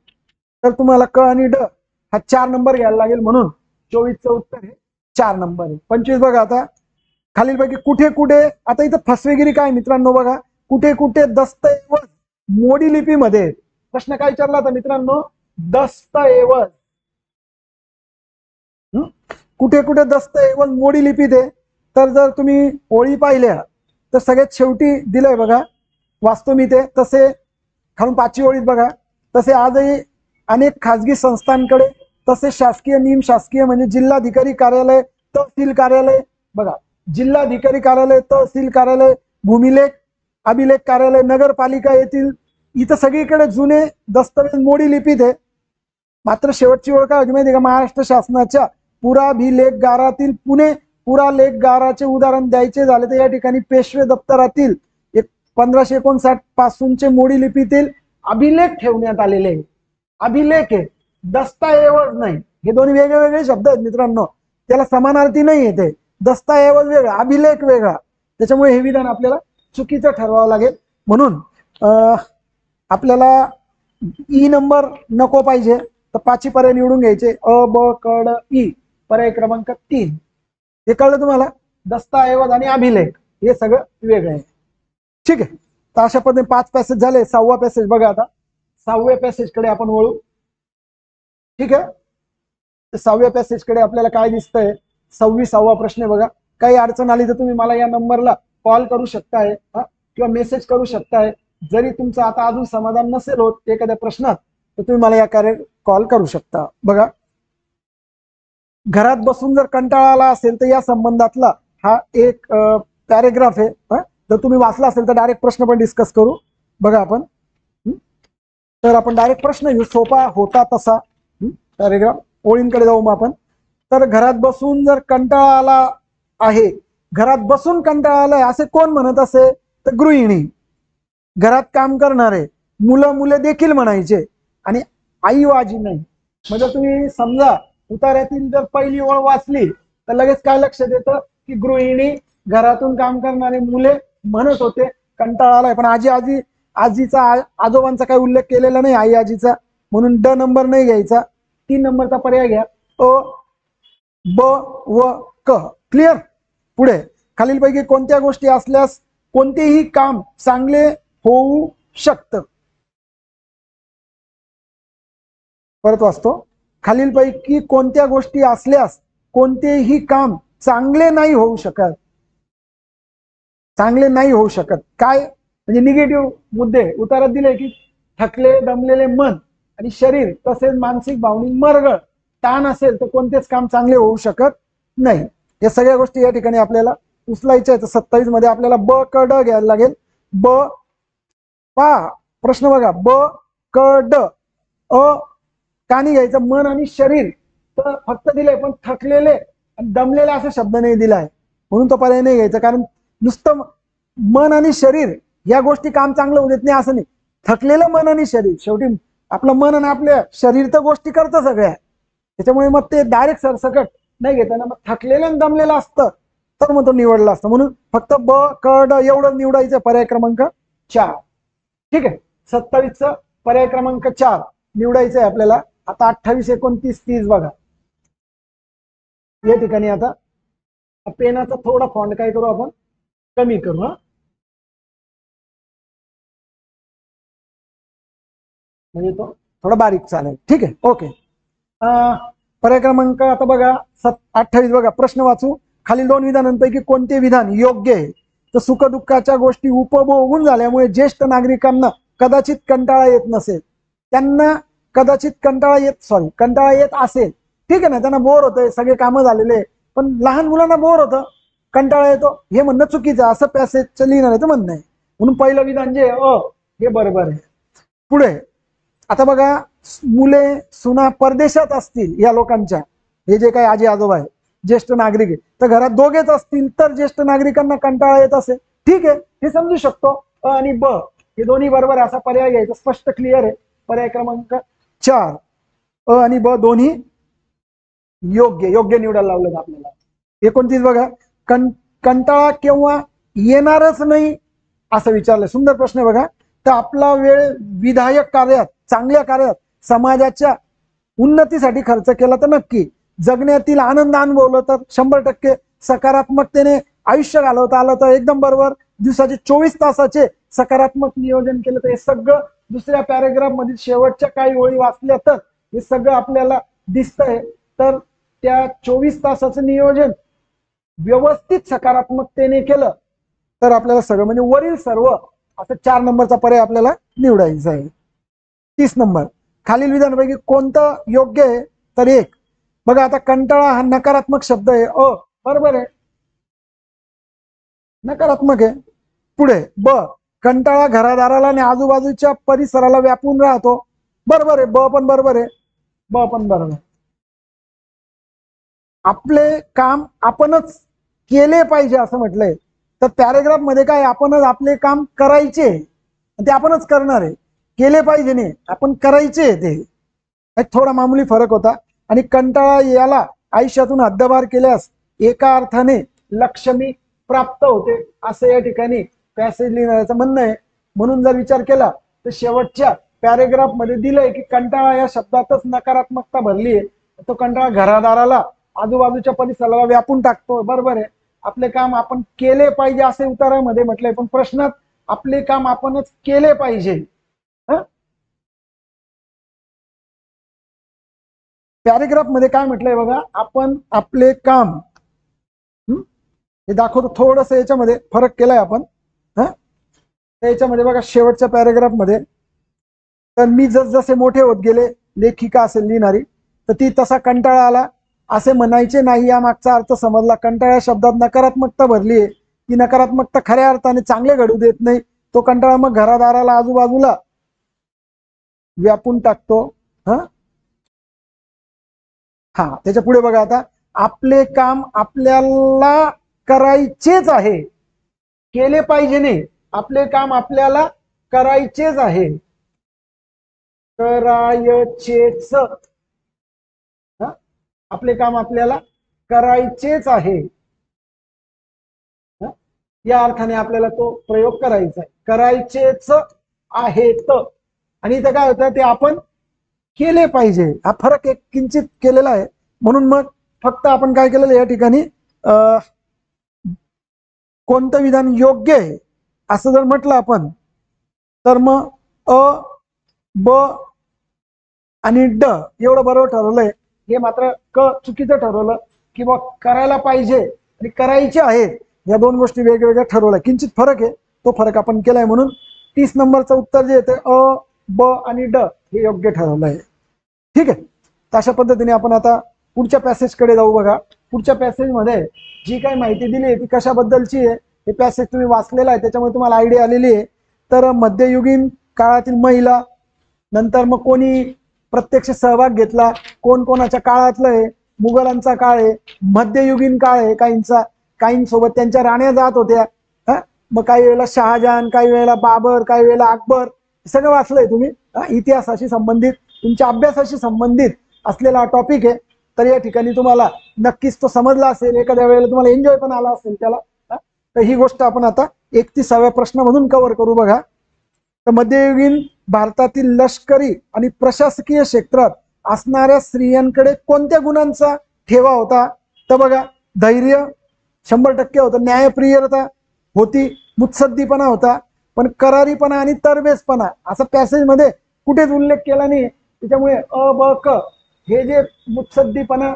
तर तुम्हाला क आणि ड हा 4 नंबर घ्यायला लागेल, म्हणून 24चं उत्तर आहे 4 नंबर आहे. 25 बघा आता खालीलपैकी कुठे कुठे, आता इथं फसवेगिरी काय मित्रांनो बघा, कुठे कुठे दस्तऐवज मोडी लिपीमध्ये. प्रश्न काय विचारला होता मित्रांनो, दस्तऐवज, कुठे कुठे दस्तऐवज मोडी लिपीत आहे. तर जर तुम्ही ओळी पाहिल्या तर सगळ्यात शेवटी दिलंय बघा, वाचतो मी ते तसे, खालून 5वी ओळीत बघा, तसे आजही अनेक खाजगी संस्थांकडे, तसे शासकीय निम शासकीय म्हणजे जिल्हाधिकारी कार्यालय, तहसील कार्यालय, बघा जिल्हाधिकारी कार्यालय, तहसील कार्यालय, भूमिलेख अभिलेख कार्यालय, नगरपालिका येथील, इथं सगळीकडे जुने दस्तऐवज मोडी लिपीत आहे. मात्र शेवटची ओळ काय होती माहिती का, महाराष्ट्र शासनाच्या पुराभिलेखगारातील पुणे पुरालेखगाराचे उदाहरण द्यायचे झाले तर या ठिकाणी पेशवे दप्तरातील 1559 पासूनचे मोडी लिपीतील अभिलेख ठेवण्यात आलेले आहे. अभिलेख आहे, दस्तऐवज नाही. हे दोन्ही वेगळे वेगळे शब्द आहेत मित्रांनो, त्याला समानार्थी नाही येते. दस्तऐवज वेगळा, अभिलेख वेगळा. त्याच्यामुळे हे विधान आपल्याला चुकीचं ठरवावं लागेल. म्हणून आपल्याला ई नंबर नको पाहिजे तर 5 पर्याय निवडून घ्यायचे. अ ब क ड ई पर्याय क्रमांक 3. हे कळलं तुम्हाला? दस्तऐवज आणि अभिलेख हे सगळं वेगळं आहे. ठीक आहे. तर अशा पद्धतीने 5 पॅसेज झाले. 6वा पॅसेज बघा. आता 6व्या पॅसेज कडे आपण वळू. ठीक आहे. तर 6व्या पॅसेज कडे आपल्याला काय दिसतंय? 26वा प्रश्न बघा. काही अडचण आली तर तुम्ही मला या नंबरला कॉल करू शकताय किंवा मेसेज करू शकताय. जरी तुमचं आता अजून समाधान नसेल होत एखाद्या प्रश्नात तर तुम्ही मला या कार्य कॉल करू शकता. बघा, घरात बसून जर कंटाळा आला असेल तर या संबंधातला हा एक पॅरेग्राफ आहे. जर तुम्ही वाचला असेल तर डायरेक्ट प्रश्न पण डिस्कस करू. बघा आपण, तर आपण डायरेक्ट प्रश्न घेऊ. सोपा होता तसा पॅरेग्राफ. ओळींकडे जाऊ मग आपण. तर घरात बसून जर कंटाळा आला आहे, घरात बसून कंटाळा आलाय असे कोण म्हणत असे? तर गृहिणी. घरात काम करणारे मुलं मुले देखील म्हणायचे आणि आई व आजी नाही. म्हणजे तुम्ही समजा उतार्यातील जर पहिली ओळ वाचली तर लगेच काय लक्षात येतं की गृहिणी, घरातून काम करणारे मुले म्हणत होते कंटाळा आलाय. पण आजीचा आजोबांचा काही उल्लेख केलेला नाही आई आजीचा, म्हणून ड नंबर नाही घ्यायचा. 3 नंबरचा पर्याय घ्या. अ ब व क. क्लिअर? पुढे, खालीलपैकी कोणत्या गोष्टी असल्यास कोणतेही काम चांगले होऊ शकतं? परत वाचतो. खालीलपैकी कोणत्या गोष्टी असल्यास कोणतेही काम चांगले नाही होऊ शकत? चांगले नाही होऊ शकत काय म्हणजे निगेटिव्ह मुद्दे उत्तरात दिले की थकले दमलेले मन आणि शरीर तसेच मानसिक भावनिक मरगळ ताण असेल तर कोणतेच काम चांगले होऊ शकत नाही. या सगळ्या गोष्टी या ठिकाणी आपल्याला उचलायच्या आहेत. 27 मध्ये आपल्याला ब क ड घ्यायला लागेल. ब पा प्रश्न बघा. ब क ड. अ कानी घ्यायचं. मन आणि शरीर तर फक्त दिले, पण थकलेले आणि दमलेले असा शब्द नाही दिलाय, म्हणून तो पर्याय नाही घ्यायचा. कारण नुसतं मन आणि शरीर या गोष्टी काम चांगलं होऊ देत नाही असं नाही. थकलेलं मन आणि शरीर, शेवटी आपलं मन आणि आपल्या शरीर तर गोष्टी करतं सगळ्या, त्याच्यामुळे मग ते डायरेक्ट सरसकट नाही घेताना मग थकलेलं आणि दमलेलं असतं तर मग तो निवडला असतं. म्हणून फक्त ब क ड एवढं निवडायचं पर्याय क्रमांक 4. ठीक आहे. 27चं पर्याय क्रमांक 4 निवडायचं आहे आपल्याला. आता 28, 29, 30 बघा. या ठिकाणी आता पेनाचा थोडा फॉन्ट काय करू आपण कमी करू. म्हणजे तो थोडा बारीक चालेल. ठीक आहे. ओके. पर्याय क्रमांक आता बघा 28 बघा. प्रश्न वाचू. खालील 2 विधानांपैकी कोणते विधान योग्य आहे? तर सुखदुःखाच्या गोष्टी उपभोगून झाल्यामुळे ज्येष्ठ नागरिकांना कदाचित कंटाळा येत नसेल. त्यांना कदाचित कंटाळा येत असेल. ठीक आहे ना, त्यांना बोर होतंय, सगळे कामं झालेले, पण लहान मुलांना बोर होतं, कंटाळा येतो, हे म्हणणं चुकीचं असं पॅसेजचं लिहिणाऱ्याचं म्हणणं आहे. म्हणून पहिलं विधान जे हे बरोबर आहे. पुढे आता बघा, मुले सुना परदेशात असतील या लोकांच्या, हे जे काही आजी आजोबा आहे ज्येष्ठ नागरिक आहे, तर घरात दोघेच असतील तर ज्येष्ठ नागरिकांना कंटाळा येत असेल. ठीक आहे, हे समजू शकतो. अ आणि ब हे दोन्ही बरोबर आहे असा पर्याय घ्यायचा. स्पष्ट क्लिअर आहे. पर्याय क्रमांक 4 अ आणि ब दोन्ही योग्य निवडायला लावलं आपल्याला. 29 बघा. कंटाळा केव्हा येणारच नाही असं विचारलं. सुंदर प्रश्न आहे बघा. तर आपला वेळ विधायक कार्यात, चांगल्या कार्यात, समाजाच्या उन्नतीसाठी खर्च केला तर नक्की, जगण्यातील आनंद अनुभवलं तर 100%, सकारात्मकतेने आयुष्य घालवता आलं तर एकदम बरोबर, दिवसाचे 24 तासाचे सकारात्मक नियोजन केलं तर हे सगळं दुसऱ्या पॅरेग्राफ मध्ये शेवटच्या काही ओळी वाचल्या तर हे सगळं आपल्याला दिसतंय. तर त्या 24 तासाचं नियोजन व्यवस्थित सकारात्मकतेने केलं तर आपल्याला सगळं म्हणजे वरील सर्व असं 4 नंबरचा पर्याय आपल्याला निवडायचा आहे. 30 नंबर. खालील विधानापैकी कोणतं योग्य आहे? तर 1 बघा. आता कंटाळा हा नकारात्मक शब्द आहे. बरोबर आहे, नकारात्मक आहे. पुढे ब कंटाळा घरादाराला आणि आजूबाजूच्या परिसराला व्यापून राहतो. बरोबर आहे. ब पण बरोबर आहे. ब पण बरोबर आहे. आपले काम आपणच केले पाहिजे असं म्हटलंय, तर पॅरेग्राफ मध्ये काय आपणच आपले काम करायचे, ते आपणच करणार आहे. केले पाहिजे नाही, आपण करायचे ते, एक थोडा मामूली फरक होता. आणि कंटाळा याला आयुष्यातून हद्दपार केल्यास एका अर्थाने लक्ष्मी प्राप्त होते असं या ठिकाणी पॅसेज लिहिण्याचं म्हणणं आहे. म्हणून जर विचार केला तर शेवटच्या पॅरेग्राफ मध्ये दिलंय की कंटाळा या शब्दातच नकारात्मकता भरली आहे. तो कंटाळा घरादाराला आजूबाजूच्या परिसराला व्यापून टाकतो. बरोबर आहे, आपले काम आपण केले पाहिजे असे उतारामध्ये म्हटलंय, पण प्रश्नात आपले काम आपणच केले पाहिजे. पॅरेग्राफ मध्ये काय म्हटलंय बघा, आपण आपले काम, हे दाखवतो थोडस याच्यामध्ये फरक केलाय आपण. याच्यामध्ये बघा शेवटच्या पॅरेग्राफ मध्ये, तर मी जसजसे मोठे होत गेले, लेखिका असेल लिहिणारी, तर ती तसा कंटाळा आला असे म्हणायचे नाही. या मागचा अर्थ समजला. कंटाळा शब्दात नकारात्मकता भरली आहे. ती नकारात्मकता खऱ्या अर्थाने चांगले घडू देत नाही. तो कंटाळा मग घरादाराला आजूबाजूला व्यापून टाकतो. हा त्याच्या पुढे बघा आता, आपले काम आपल्याला करायचेच आहे, केले पाहिजे नाही, आपले काम आपल्याला करायचेच आहे, करायचेच, आपले काम आपल्याला करायचेच आहे, या अर्थाने आपल्याला तो प्रयोग करायचा आहे. करायचेच आहेत आणि इथं काय होतं, ते आपण केले पाहिजे. हा फरक एक किंचित केलेला आहे. म्हणून मग फक्त आपण काय केलेलं या ठिकाणी, कोणतं विधान योग्य आहे असं जर म्हटलं आपण, तर मग अ, ब आणि ड एवढं बरोबर ठरवलंय. हे मात्र क चुकीचं ठरवलं, की बा करायला पाहिजे आणि करायचे आहेत, या दोन गोष्टी वेगवेगळ्या ठरवल्या. किंचित फरक आहे, तो फरक आपण केलाय. म्हणून 30 नंबरचं उत्तर जे येते अ, ब आणि ड हे योग्य ठरवलं आहे. ठीक आहे, तर अशा पद्धतीने आपण आता पुढच्या पॅसेजकडे जाऊ. बघा, पुढच्या पॅसेजमध्ये जी काही माहिती दिली आहे ती कशाबद्दलची आहे, हे पॅसेज तुम्ही वाचलेला आहे, त्याच्यामुळे तुम्हाला आयडिया आलेली आहे. तर मध्ययुगीन काळातील महिला, नंतर मग कोणी प्रत्यक्ष सहभाग घेतला, कोण कोणाच्या काळातलं आहे, मुघलांचा काळ आहे, मध्ययुगीन काळ आहे काहींचा, काहींसोबत त्यांच्या राण्या जात होत्या. मग काही वेळेला शहाजहान, काही वेळेला बाबर, काही वेळेला अकबर, सगळं वाचलंय तुम्ही. इतिहासाशी संबंधित, तुमच्या अभ्यासाशी संबंधित असलेला टॉपिक आहे. तर या ठिकाणी तुम्हाला नक्कीच तो समजला असेल, एखाद्या वेळेला तुम्हाला एन्जॉय पण आला असेल त्याला. तर ही गोष्ट आपण आता 31व्या प्रश्नामधून कव्हर करू. बघा, तर मध्ययुगीन भारतातील लष्करी आणि प्रशासकीय क्षेत्रात असणाऱ्या स्त्रियांकडे कोणत्या गुणांचा ठेवा होता? तर बघा, धैर्य 100% होतं, न्यायप्रियता होती, मुत्सद्दीपणा होता, पण करारीपणा आणि तरबेजपणा असा पॅसेज मध्ये कुठेच उल्लेख केला नाही. त्याच्यामुळे अ, ब, क हे जे मुत्सद्दीपणा,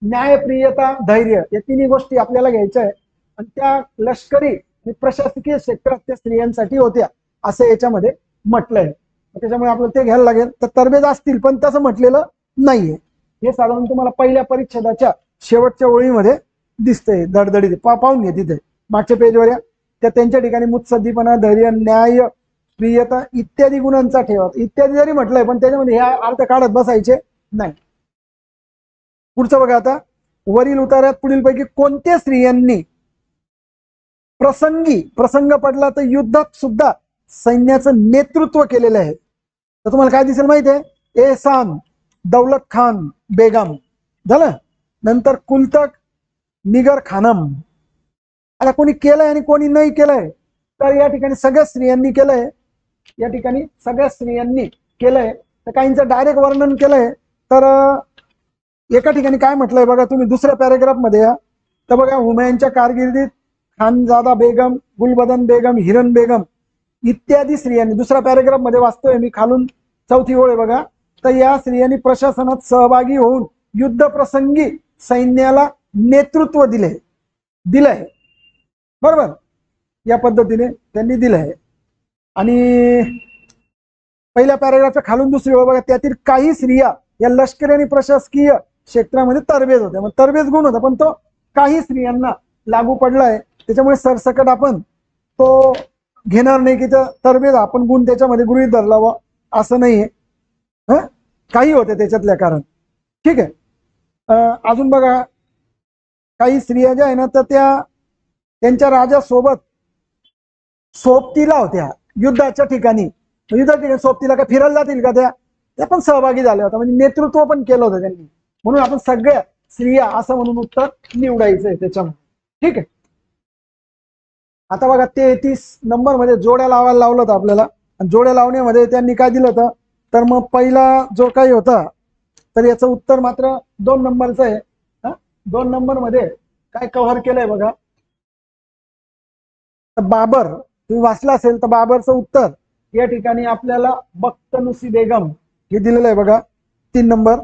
न्यायप्रियता, धैर्य या तिन्ही गोष्टी आपल्याला घ्यायच्या आहे. आणि त्या लष्करी आणि प्रशासकीय क्षेत्रात त्या स्त्रियांसाठी होत्या असं याच्यामध्ये म्हटलंय. त्याच्यामुळे आपल्याला ते घ्यायला लागेल. तर तरबेज असतील, पण तसं म्हटलेलं नाहीये. हे साधारण तुम्हाला पहिल्या परिच्छेदाच्या शेवटच्या ओळीमध्ये दिसतंय, धडधडीत पाहून घे तिथे मागच्या पेजवर या. त्या त्यांच्या ठिकाणी मुत्सद्दीपणा, धैर्य, न्याय, प्रियता इत्यादी गुणांचा ठेवा. इत्यादी जरी म्हटलंय, पण त्याच्यामध्ये ह्या अर्थ काढत बसायचे नाही. पुढचं बघा आता, वरील उतार्यात पुढीलपैकी कोणत्या स्त्रियांनी प्रसंग पडला तर युद्धात सुद्धा सैन्याचं नेतृत्व केलेलं आहे? तर तुम्हाला काय दिसेल माहिती आहे, एहसान दौलत खान बेगम झालं, नंतर कुलतक निगर खानम. आता कोणी केलंय आणि कोणी नाही केलंय, तर या ठिकाणी सगळ्या स्त्रियांनी केलंय. या ठिकाणी सगळ्या स्त्रियांनी केलंय. तर काहींचं डायरेक्ट वर्णन केलंय. तर एका ठिकाणी काय म्हटलंय बघा, तुम्ही दुसऱ्या पॅरेग्राफ मध्ये या. तर बघा, हुमायूनच्या कारकिर्दीत खानजादा बेगम, गुलबदन बेगम, हिरन बेगम इत्यादी स्त्रियांनी, दुसऱ्या पॅरेग्राफ मध्ये वाचतोय मी, खालून चौथी ओळ आहे बघा. तर या स्त्रियांनी प्रशासनात सहभागी होऊन युद्ध प्रसंगी सैन्याला नेतृत्व दिलंय. बरोबर, या पद्धतीने त्यांनी दिलंय. आणि पहिल्या पॅरेग्राफच्या खालून दुसरी ओळ बघा, त्यातील काही स्त्रिया या लष्करी आणि प्रशासकीय क्षेत्रामध्ये तरबेज होत्या. मग तरबेज गुण होता, पण तो काही स्त्रियांना लागू पडलाय. त्याच्यामुळे सरसकट आपण तो घेणार नाही की तरबेज आपण गुण त्याच्यामध्ये गृहीत धरलावा असं नाहीये. काही होते त्याच्यातल्या कारण. ठीक आहे, अजून बघा काही स्त्रिया ज्या आहे ना तर त्यांच्या राजासोबत सोबतीला होत्या युद्धाच्या ठिकाणी. सोबतीला काय फिरायला जातील का त्या पण सहभागी झाल्या होत्या, म्हणजे नेतृत्व पण केलं होतं त्यांनी. म्हणून आपण सगळ्या स्त्रिया असं म्हणून उत्तर निवडायचंय त्याच्यामध्ये. ठीक आहे. आता बघा 33 नंबर मध्ये जोड्या लावायला लावलं होतं आपल्याला. जोड्या लावण्यामध्ये त्यांनी काय दिलं होतं तर मग पहिला जो काही होता तर याचं उत्तर मात्र 2 नंबरचं आहे. 2 नंबर मध्ये काय कव्हर केलंय बघा. बाबर तुम्ही वाचला असेल तर बाबरचं उत्तर या ठिकाणी आपल्याला बख्तनुसी बेगम हे दिलेलं आहे बघा 3 नंबर.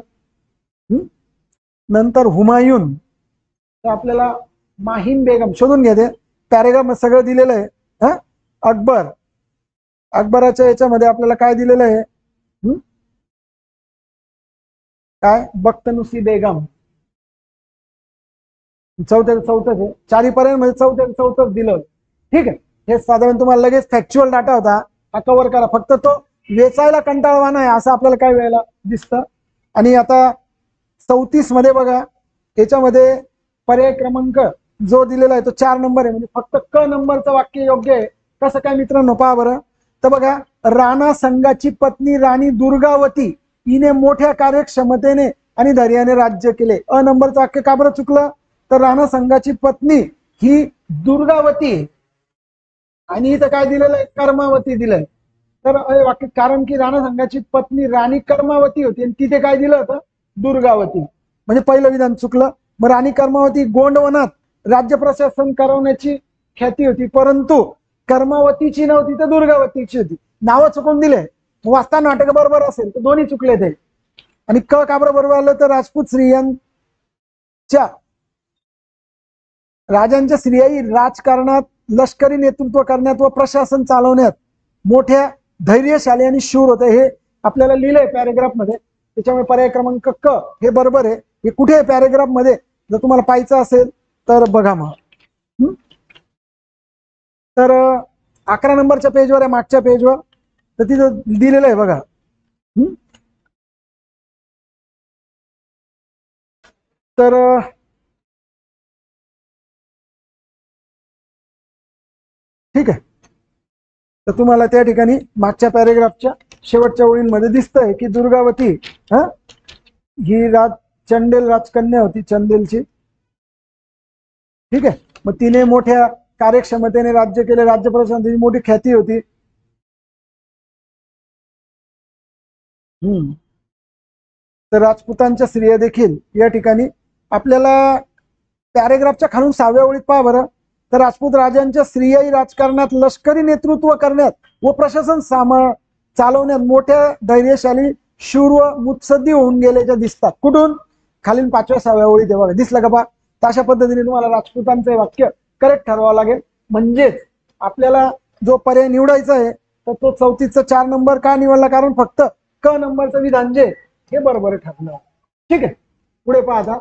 नंतर हुमायून तर आपल्याला माहीम बेगम शोधून घ्या, ते पॅरेग्राफ सगळं दिलेलं आहे. अकबराच्या याच्यामध्ये आपल्याला काय दिलेलं आहे काय बख्तनुसी बेगम चौथं आहे. चारी पर्यंत मध्ये चौथं दिलं. ठीक आहे. हे साधारण तुम्हाला लगेच फॅक्च्युअल डाटा होता हा कव्हर करा. फक्त तो वेचायला कंटाळवाणा आहे असं आपल्याला काही वेळेला दिसतं. आणि आता 34 मध्ये बघा याच्यामध्ये पर्याय क्रमांक जो दिलेला आहे तो 4 नंबर आहे, म्हणजे फक्त क नंबरचं वाक्य योग्य आहे. कसं काय मित्रांनो पहा बरं. तर बघा राणा संघाची पत्नी राणी दुर्गावती हिने मोठ्या कार्यक्षमतेने आणि धैर्याने राज्य केले. अ नंबरचं वाक्य का बरं चुकलं तर राणा संघाची पत्नी ही दुर्गावती आणि इथं काय दिलेलं आहे कर्मावती दिलंय. तर वाक्य कारण की राणा संघाची पत्नी राणी कर्मावती होती आणि तिथे काय दिलं होतं दुर्गावती, म्हणजे पहिलं विधान चुकलं. मग राणी कर्मावती गोंडवनात राज्य प्रशासन करवण्याची ख्याती होती, परंतु कर्मावतीची नव्हती तर दुर्गावतीची होती. नावं चुकून दिले. वाचता नाटक बरोबर असेल तर दोन्ही चुकले ते. आणि क का बरोबर आलं तर राजपूत स्त्रियांच्या राजांच्या स्त्रियाही राजकारणात लष्करी नेतृत्व करण्यात व प्रशासन चालवण्यात मोठ्या धैर्यशाली आणि शूर होते. हे आपल्याला लिहिलंय पॅरेग्राफ मध्ये. त्याच्यामुळे पर्याय क्रमांक क हे बरोबर आहे. हे कुठे आहे पॅरेग्राफ मध्ये जर तुम्हाला पाहायचं असेल तर बघा मग. तर 11 नंबरच्या पेजवर आहे मागच्या पेजवर तर तिथं दिलेलं आहे बघा. तर ठीक आहे. तर तुम्हाला त्या ठिकाणी मागच्या पॅरेग्राफच्या शेवटच्या ओळींमध्ये दिसतंय की दुर्गावती ही चंदेल राजकन्या होती चंदेलची. ठीक आहे. मग तिने मोठ्या कार्यक्षमतेने राज्य केले. राज्य प्रशासनाची मोठी ख्याती होती. तर राजपुतांच्या स्त्रिया देखील या ठिकाणी आपल्याला पॅरेग्राफच्या खालून 6व्या ओळीत पहा बरं. तर राजपूत राजांच्या स्त्रियाही राजकारणात लष्करी नेतृत्व करण्यात व प्रशासन चालवण्यात मोठ्या धैर्यशाली शूर व मुत्सद्दी होऊन गेल्याच्या दिसतात. कुठून खालील 5व्या-6व्या ओळीत बघा दिसलं का पहा. तर अशा पद्धतीने तुम्हाला राजपुतांचं वाक्य करेक्ट ठरवावं लागेल. म्हणजेच आपल्याला जो पर्याय निवडायचा आहे तर तो 34चा 4 नंबर का निवडला कारण फक्त क नंबरचं विधान जे हे बरोबर ठरलं. ठीक आहे. पुढे पहा आता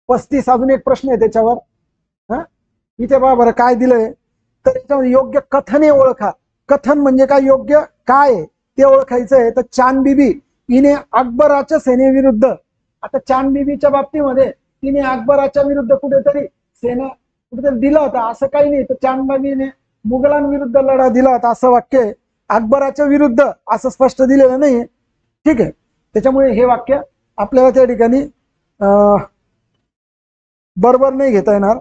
35 अजून एक प्रश्न आहे त्याच्यावर. इथे पहा बरं काय दिलंय तर याच्यामध्ये योग्य कथने ओळखा. कथन म्हणजे काय योग्य काय ते ओळखायचं आहे. तर चांद बीबी हिने अकबराच्या सेनेविरुद्ध. आता चांद बीबीच्या बाबतीमध्ये तिने अकबराच्या विरुद्ध कुठेतरी कुठेतरी दिला होता असं काही नाही. तर चांद बीबीने मुघलांविरुद्ध लढा दिला होता असं वाक्य आहे. अकबराच्या विरुद्ध असं स्पष्ट दिलेलं नाही. ठीक आहे. त्याच्यामुळे हे वाक्य आपल्याला त्या ठिकाणी बरोबर नाही घेता येणार.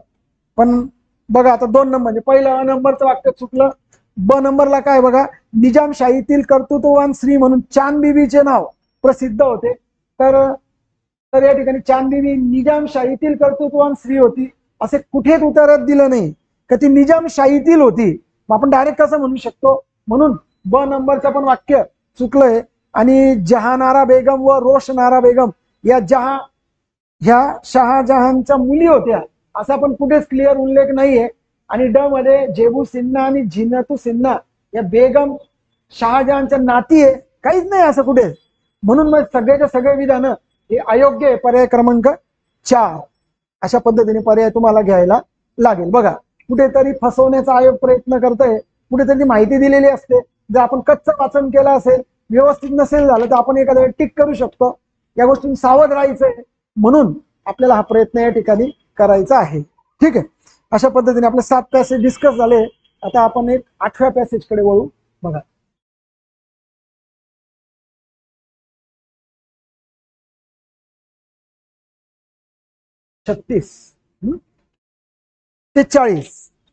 पण बघा आता 2 नंबर म्हणजे पहिलं अ नंबरचं वाक्य चुकलं. ब नंबरला काय बघा निजामशाहीतील कर्तृत्ववान स्त्री म्हणून चांद बीबीचे नाव प्रसिद्ध होते. तर या ठिकाणी चांद बीबी निजामशाहीतील कर्तृत्ववान स्त्री होती असे कुठेच उत्तरात दिलं नाही का ती निजामशाहीतील होती. आपण डायरेक्ट कसं म्हणू शकतो. म्हणून ब नंबरचं पण वाक्य चुकलंय. आणि जहानारा बेगम व रोशनारा बेगम या ह्या शहाजहानच्या मुली होत्या असा पण कुठेच क्लिअर उल्लेख नाहीये. आणि ड मध्ये जेबू सिन्हा आणि झिनतू सिन्हा या बेगम शहाजहानच्या नाती आहे काहीच नाही असं कुठे. म्हणून मग सगळ्याच्या सगळे विधान हे अयोग्य आहे. पर्याय क्रमांक 4 अशा पद्धतीने पर्याय तुम्हाला घ्यायला लागेल. बघा कुठेतरी फसवण्याचा आयोग प्रयत्न करतोय. कुठेतरी माहिती दिलेली असते. जर आपण कच्चं वाचन केलं असेल व्यवस्थित नसेल झालं तर आपण एखाद्या वेळी टिक करू शकतो. या गोष्टी सावध राहायचंय, म्हणून आपल्याला हा प्रयत्न या ठिकाणी करायचा आहे. ठीक आहे, अशा पद्धतीने आपले 7 पॅसेज डिस्कस झाले. आता आपण एक 8व्या पॅसेज कडे वळू. बघा, 36 ते 40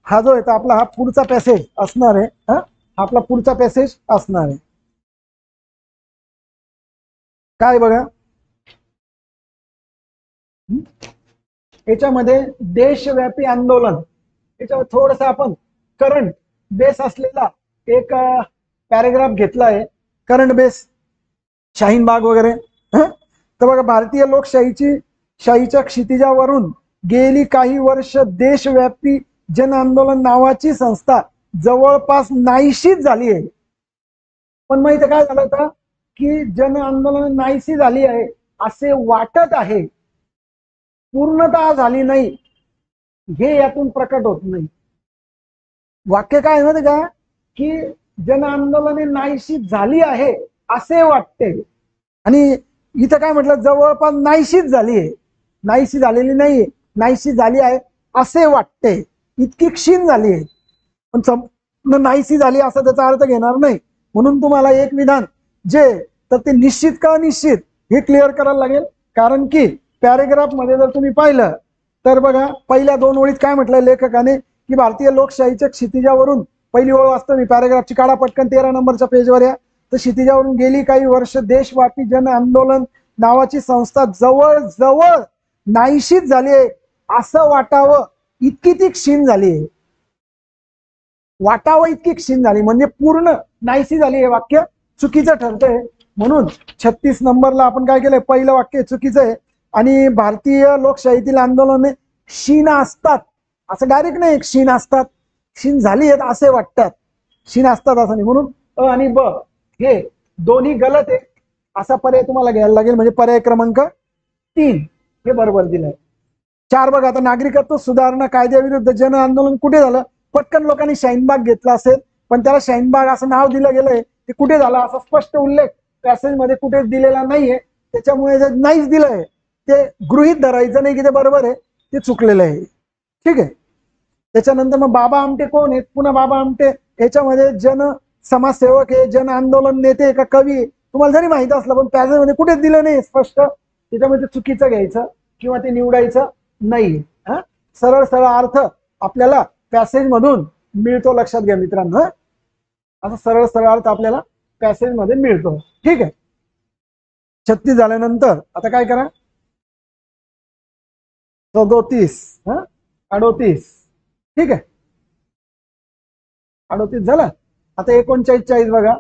हा जो आहे आपला हा पुढचा पॅसेज असणार आहे. हा आपला पुढचा पॅसेज असणार आहे. काय बघा, याच्यामध्ये देशव्यापी आंदोलन, याच्यावर थोडस आपण करंट बेस असलेला एक पॅरेग्राफ घेतला आहे. करंट बेस, शाहीन बाग वगैरे. तर बघा, भारतीय लोकशाहीच्या क्षितिजावरून गेली काही वर्ष देशव्यापी जन आंदोलन नावाची संस्था जवळपास नाहीशीच झाली आहे. पण मग इथे काय झालं होतं की जन आंदोलन नाहीशी झाली आहे असे वाटत आहे, पूर्णतः झाली नाही हे यातून प्रकट होत नाही. वाक्य काय माहिती का, की जन आंदोलने नाहीशी झाली आहे असे वाटते, आणि इथं काय म्हटलं, जवळपास नाहीशीच झाली आहे. नाहीशी झालेली नाही, नाहीशी झाली आहे असे वाटते, इतकी क्षीण झाली आहे. पण नाहीशी झाली असा त्याचा अर्थ घेणार नाही. म्हणून तुम्हाला एक विधान जे तर ते निश्चित का अनिश्चित हे क्लिअर करायला लागेल. कारण की पॅरेग्राफ मध्ये जर तुम्ही पाहिलं तर बघा, पहिल्या 2 ओळीत काय म्हटलंय लेखकाने, की भारतीय लोकशाहीच्या क्षितिजावरून, पहिली ओळ वाचतो मी, पॅरेग्राफची काढा पटकन 13 नंबरच्या पेजवर या. तर क्षितिजावरून गेली काही वर्ष देशव्यापी जन आंदोलन नावाची संस्था जवळ जवळ नाहीशीच झाली आहे असं वाटावं इतकी ती क्षीण झाली आहे. वाटावं इतकी क्षीण झाली म्हणजे पूर्ण नाहीशी झाली, हे वाक्य चुकीचं ठरतंय. म्हणून 36 नंबरला आपण काय केलंय, पहिलं वाक्य चुकीचं आहे. आणि भारतीय लोकशाहीतील आंदोलने क्षीण असतात असं डायरेक्ट नाही, क्षीण असतात, क्षीण झाली आहेत असे वाटतात, क्षीण असतात असं नाही. म्हणून अ आणि ब हे दोन्ही गलत आहे असा पर्याय तुम्हाला घ्यायला लागेल. म्हणजे पर्याय क्रमांक 3 हे बरोबर दिलंय. 4 बघा, आता नागरिकत्व सुधारणा कायद्याविरुद्ध जन आंदोलन कुठे झालं. पटकन लोकांनी शाहीनबाग घेतला असेल, पण त्याला शाहीनबाग असं नाव दिलं गेलंय, ते कुठे झालं असा स्पष्ट उल्लेख पॅसेज मध्ये कुठेच दिलेला नाहीये. त्याच्यामुळे जे नाहीच दिलंय ते गृहीत धरायचं नाही की ते बरोबर आहे, ते चुकलेलं आहे. ठीक आहे. त्याच्यानंतर मग बाबा आमटे कोण आहेत, पुन्हा बाबा आमटे याच्यामध्ये जन समाजसेवक आहे, जन आंदोलन नेते का कवी, तुम्हाला जरी माहित असलं पण पॅसेज मध्ये कुठेच दिलं नाही स्पष्ट, त्याच्यामध्ये चुकीचं घ्यायचं किंवा ते निवडायचं नाही. सरळ सरळ अर्थ आपल्याला पॅसेज मधून मिळतो, लक्षात घ्या मित्रांनो. असा सरळ सरळ अर्थ आपल्याला पॅसेज मध्ये मिळतो. ठीक आहे. 36 झाल्यानंतर आता काय करा, 37 38. ठीक आहे, 38 झालं. आता 39 40 बघा,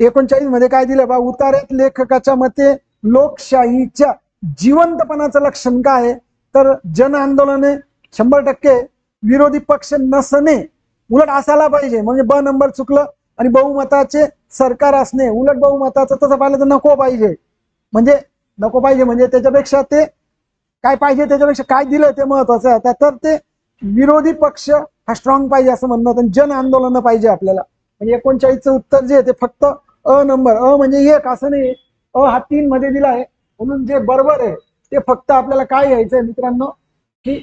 39 मध्ये काय दिलं बा, उतार्यात लेखकाच्या मते लोकशाहीच्या जिवंतपणाचं लक्षण काय आहे, तर जन आंदोलने 100% विरोधी पक्ष नसणे उलट असायला पाहिजे, म्हणजे ब नंबर चुकलं. आणि बहुमताचे सरकार असणे उलट बहुमताचं तसं पाहिलं तर नको पाहिजे. म्हणजे त्याच्यापेक्षा ते काय पाहिजे, त्याच्यापेक्षा काय दिलं ते महत्वाचं आहे. तर ते विरोधी पक्ष हा स्ट्रॉंग पाहिजे असं म्हणणं होतं, जन आंदोलन पाहिजे आपल्याला. म्हणजे 39चं उत्तर जे ते फक्त अ नंबर, अ म्हणजे 1 असं नाही, अ हा 3 मध्ये दिला आहे. म्हणून जे बरोबर आहे ते फक्त आपल्याला काय घ्यायचंय मित्रांनो, की